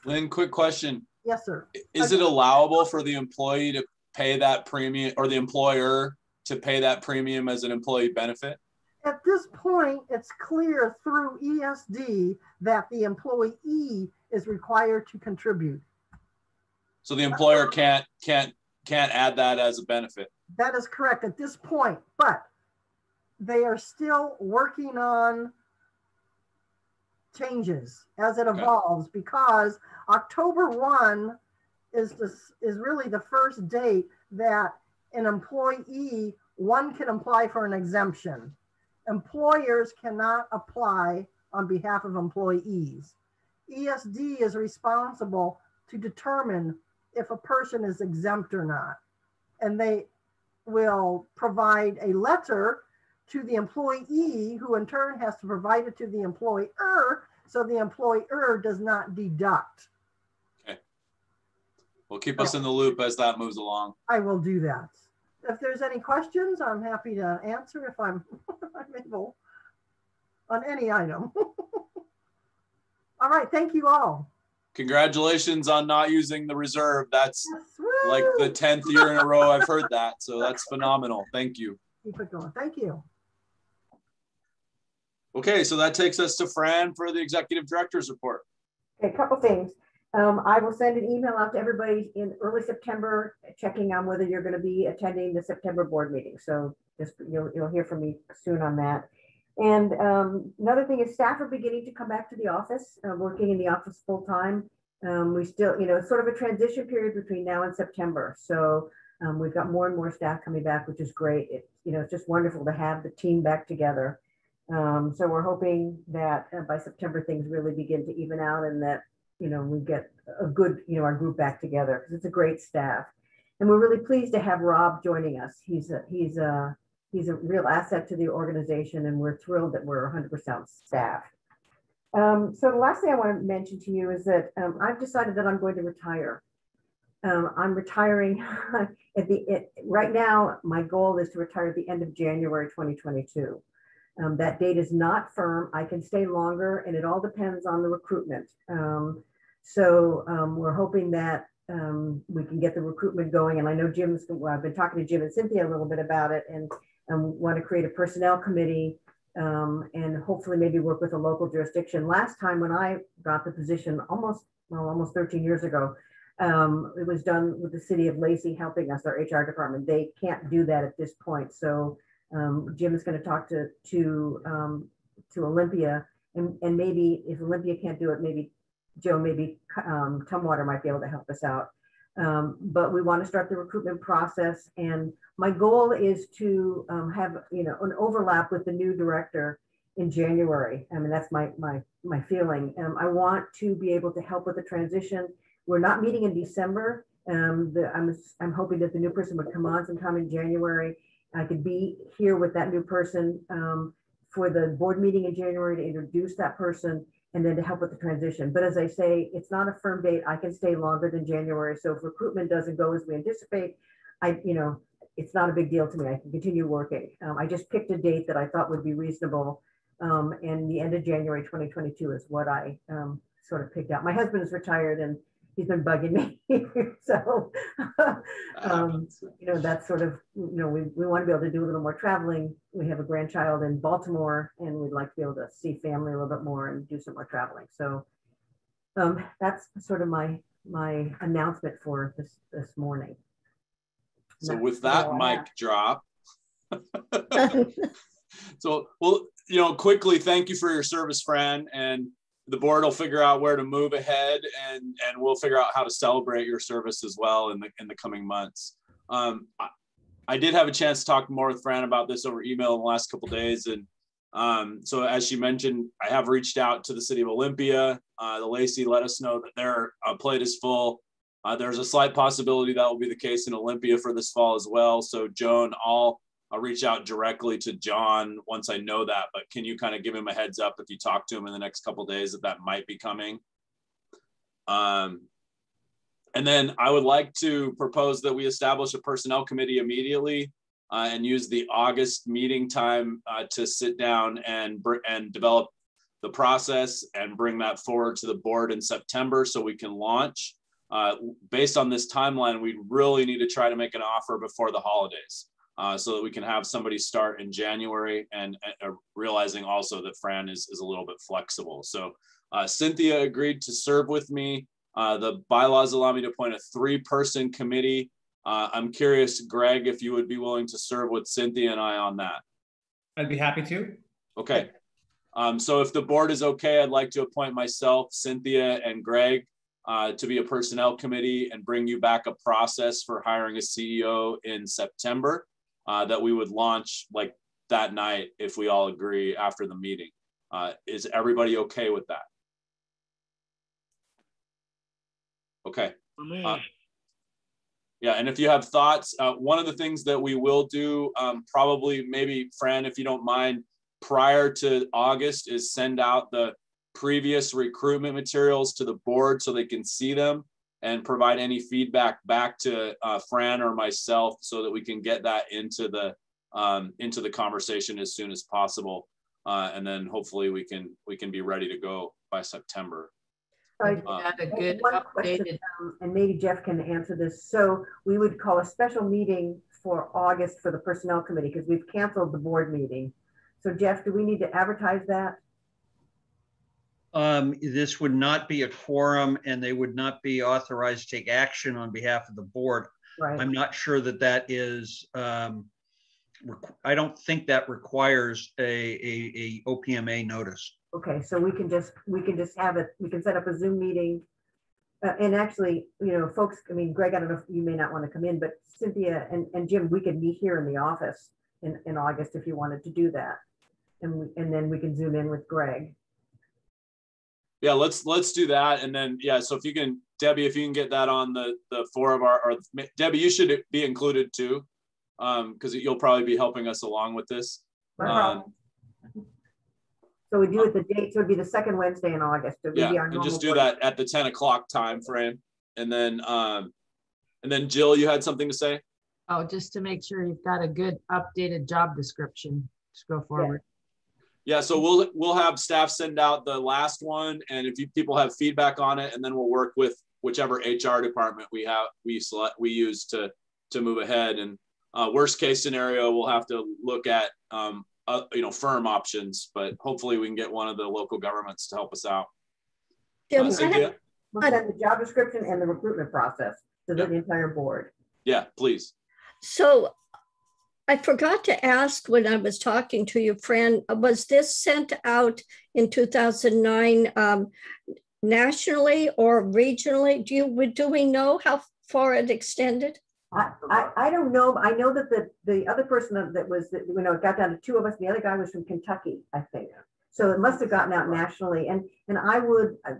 Lynn, quick question. Yes, sir. Is it allowable for the employee to pay that premium, or the employer to pay that premium as an employee benefit? At this point, it's clear through ESD that the employee is required to contribute. So the employer can't add that as a benefit. That is correct at this point, but they are still working on changes as it evolves, because October 1 is really the first date that an employee can apply for an exemption. Employers cannot apply on behalf of employees. ESD is responsible to determine if a person is exempt or not. And they will provide a letter to the employee, who in turn has to provide it to the employer, so the employer does not deduct. Okay. Well, keep us in the loop as that moves along. I will do that. If there's any questions, I'm happy to answer if I'm able on any item. All right, thank you all. Congratulations on not using the reserve. That's like the 10th year in a row I've heard that. So that's phenomenal. Thank you. Keep it going. Thank you. Okay, so that takes us to Fran for the executive director's report. Okay, a couple things. I will send an email out to everybody in early September, checking on whether you're going to be attending the September board meeting. So just you'll hear from me soon on that. And another thing is staff are beginning to come back to the office, working in the office full time. We still, it's sort of a transition period between now and September. So we've got more and more staff coming back, which is great. It's just wonderful to have the team back together. So we're hoping that by September things really begin to even out, and that we get a good, our group back together, because it's a great staff. And we're really pleased to have Rob joining us. He's a real asset to the organization, and we're thrilled that we're 100% staffed. So the last thing I want to mention to you is that I've decided that I'm going to retire. I'm retiring right now. My goal is to retire at the end of January 2022. That date is not firm. I can stay longer, and it all depends on the recruitment. So we're hoping that we can get the recruitment going. And I know I've been talking to Jim and Cynthia a little bit about it, and want to create a personnel committee, and hopefully maybe work with a local jurisdiction. Last time when I got the position almost 13 years ago, it was done with the city of Lacey helping us, our HR department. They can't do that at this point. So Jim is going to talk to Olympia, and maybe if Olympia can't do it, maybe Joe, maybe Tumwater might be able to help us out. But we want to start the recruitment process, and my goal is to have an overlap with the new director in January. I mean, that's my feeling. I want to be able to help with the transition. We're not meeting in December. I'm hoping that the new person would come on sometime in January. I could be here with that new person for the board meeting in January to introduce that person, and then to help with the transition. But as I say, it's not a firm date. I can stay longer than January. So if recruitment doesn't go as we anticipate, it's not a big deal to me. I can continue working. I just picked a date that I thought would be reasonable. And the end of January 2022 is what I sort of picked out. My husband is retired, and he's been bugging me. So, that's sort of, we want to be able to do a little more traveling. We have a grandchild in Baltimore, and we'd like to be able to see family a little bit more and do some more traveling. So that's sort of my announcement for this morning. So with that mic drop. So, well, you know, quickly, thank you for your service, Fran, and the board will figure out where to move ahead, and we'll figure out how to celebrate your service as well in the coming months. I did have a chance to talk more with Fran about this over email in the last couple of days, and so as she mentioned, I have reached out to the city of Olympia. The Lacey let us know that their plate is full. There's a slight possibility that will be the case in Olympia for this fall as well. So Joan, I'll reach out directly to John once I know that, but can you kind of give him a heads up if you talk to him in the next couple of days that might be coming? And then I would like to propose that we establish a personnel committee immediately and use the August meeting time to sit down and develop the process and bring that forward to the board in September so we can launch. Based on this timeline, we really need to try to make an offer before the holidays. So that we can have somebody start in January, and realizing also that Fran is a little bit flexible. So Cynthia agreed to serve with me. The bylaws allow me to appoint a 3-person committee. I'm curious, Greg, if you would be willing to serve with Cynthia and I on that. I'd be happy to. Okay. So if the board is okay, I'd like to appoint myself, Cynthia, and Greg to be a personnel committee and bring you back a process for hiring a CEO in September. That we would launch like that night if we all agree after the meeting. Is everybody okay with that? Okay. Yeah, and if you have thoughts, one of the things that we will do, probably maybe Fran, if you don't mind, prior to August is send out the previous recruitment materials to the board so they can see them and provide any feedback back to Fran or myself so that we can get that into the conversation as soon as possible. And then hopefully we can be ready to go by September. One question, and maybe Jeff can answer this. So we would call a special meeting for August for the personnel committee because we've canceled the board meeting. So Jeff, do we need to advertise that? This would not be a quorum, and they would not be authorized to take action on behalf of the board. Right. I'm not sure that is, I don't think that requires a OPMA notice. Okay, so we can just have it, we can set up a Zoom meeting. And actually, you know, folks, I mean, Greg, I don't know if you may not want to come in, but Cynthia and Jim, we could meet here in the office in August if you wanted to do that. And then we can Zoom in with Greg. Yeah, let's do that. And then, yeah, so if you can, Debbie, if you can get that on the 4 of our, or Debbie, you should be included too, because you'll probably be helping us along with this. So we do it the date, so it'd be the second Wednesday in August. So yeah, and just do that at the 10 o'clock time frame. And then Jill, you had something to say? Oh, just to make sure you've got a good updated job description. Just go forward. Yeah, so we'll have staff send out the last one, and if people have feedback on it, and then we'll work with whichever HR department we use to move ahead. And worst case scenario, we'll have to look at firm options, but hopefully we can get one of the local governments to help us out. We'll send the job description and the recruitment process to the entire board. Yeah, please. So I forgot to ask when I was talking to you, Fran, was this sent out in 2009 nationally or regionally? Do we know how far it extended? I don't know. I know that the other person that was, it got down to 2 of us. The other guy was from Kentucky, I think. So it must have gotten out nationally. And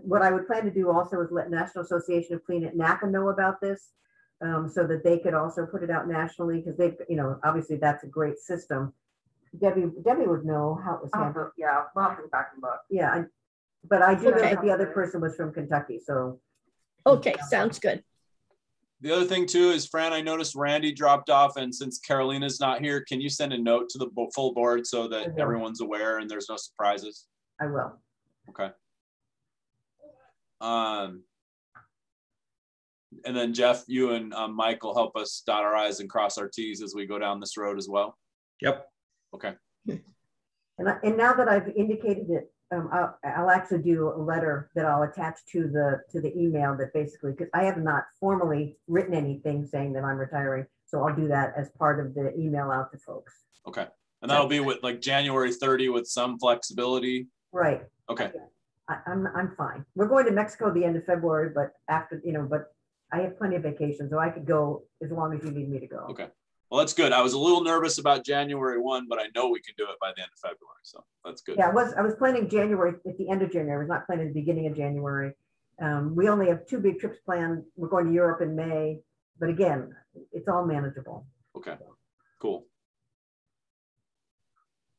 what I would plan to do also is let National Association of Clean NACA know about this. So that they could also put it out nationally, because they, obviously that's a great system. Debbie would know how it was handled. Yeah, I'll have to go back and look. Yeah, but I do know that the other person was from Kentucky, so. Okay, sounds good. The other thing too is, Fran, I noticed Randy dropped off, and since Carolina's not here, can you send a note to the full board so that everyone's aware and there's no surprises? I will. Okay. And then Jeff, you and Mike will help us dot our I's and cross our T's as we go down this road as well. Yep. Okay. And now that I've indicated it, I'll actually do a letter that I'll attach to the email that basically, because I have not formally written anything saying that I'm retiring. So I'll do that as part of the email out to folks. Okay. And that'll be with like January 30 with some flexibility. Right. Okay. I'm fine. We're going to Mexico the end of February, but after, but I have plenty of vacation, so I could go as long as you need me to go. Okay. Well, that's good. I was a little nervous about January 1, but I know we can do it by the end of February. So that's good. Yeah, I was planning January at the end of January. I was not planning the beginning of January. We only have 2 big trips planned. We're going to Europe in May, but again, it's all manageable. Okay, cool.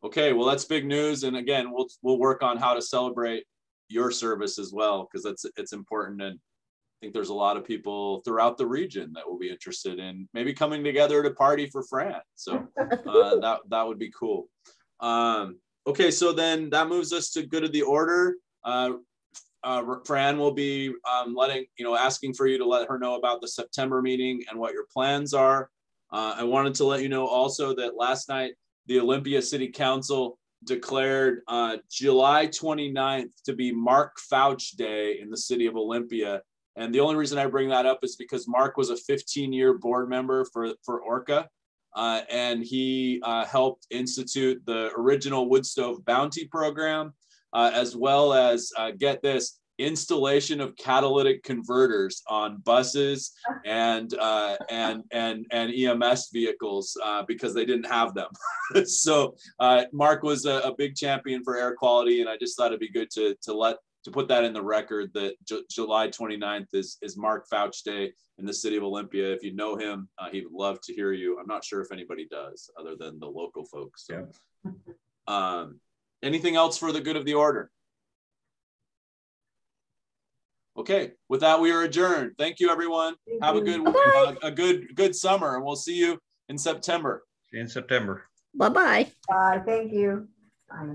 Okay, well, that's big news. And again, we'll work on how to celebrate your service as well, because it's important. And I think there's a lot of people throughout the region that will be interested in maybe coming together to party for Fran. So that would be cool. Okay, so then that moves us to good of the order. Fran will be asking for you to let her know about the September meeting and what your plans are. I wanted to let you know also that last night, the Olympia City Council declared July 29th to be Mark Fouch Day in the city of Olympia. And the only reason I bring that up is because Mark was a 15-year board member for ORCAA, and he helped institute the original wood stove bounty program, as well as, get this, installation of catalytic converters on buses and EMS vehicles because they didn't have them. So Mark was a big champion for air quality, and I just thought it'd be good to put that in the record that July 29th is Mark Fouch Day in the city of Olympia. If you know him, he would love to hear you. I'm not sure if anybody does other than the local folks. So. Yeah. Anything else for the good of the order? Okay, with that, we are adjourned. Thank you, everyone. Have a good summer, and we'll see you in September. See you in September. Bye-bye. Bye. Thank you. Bye.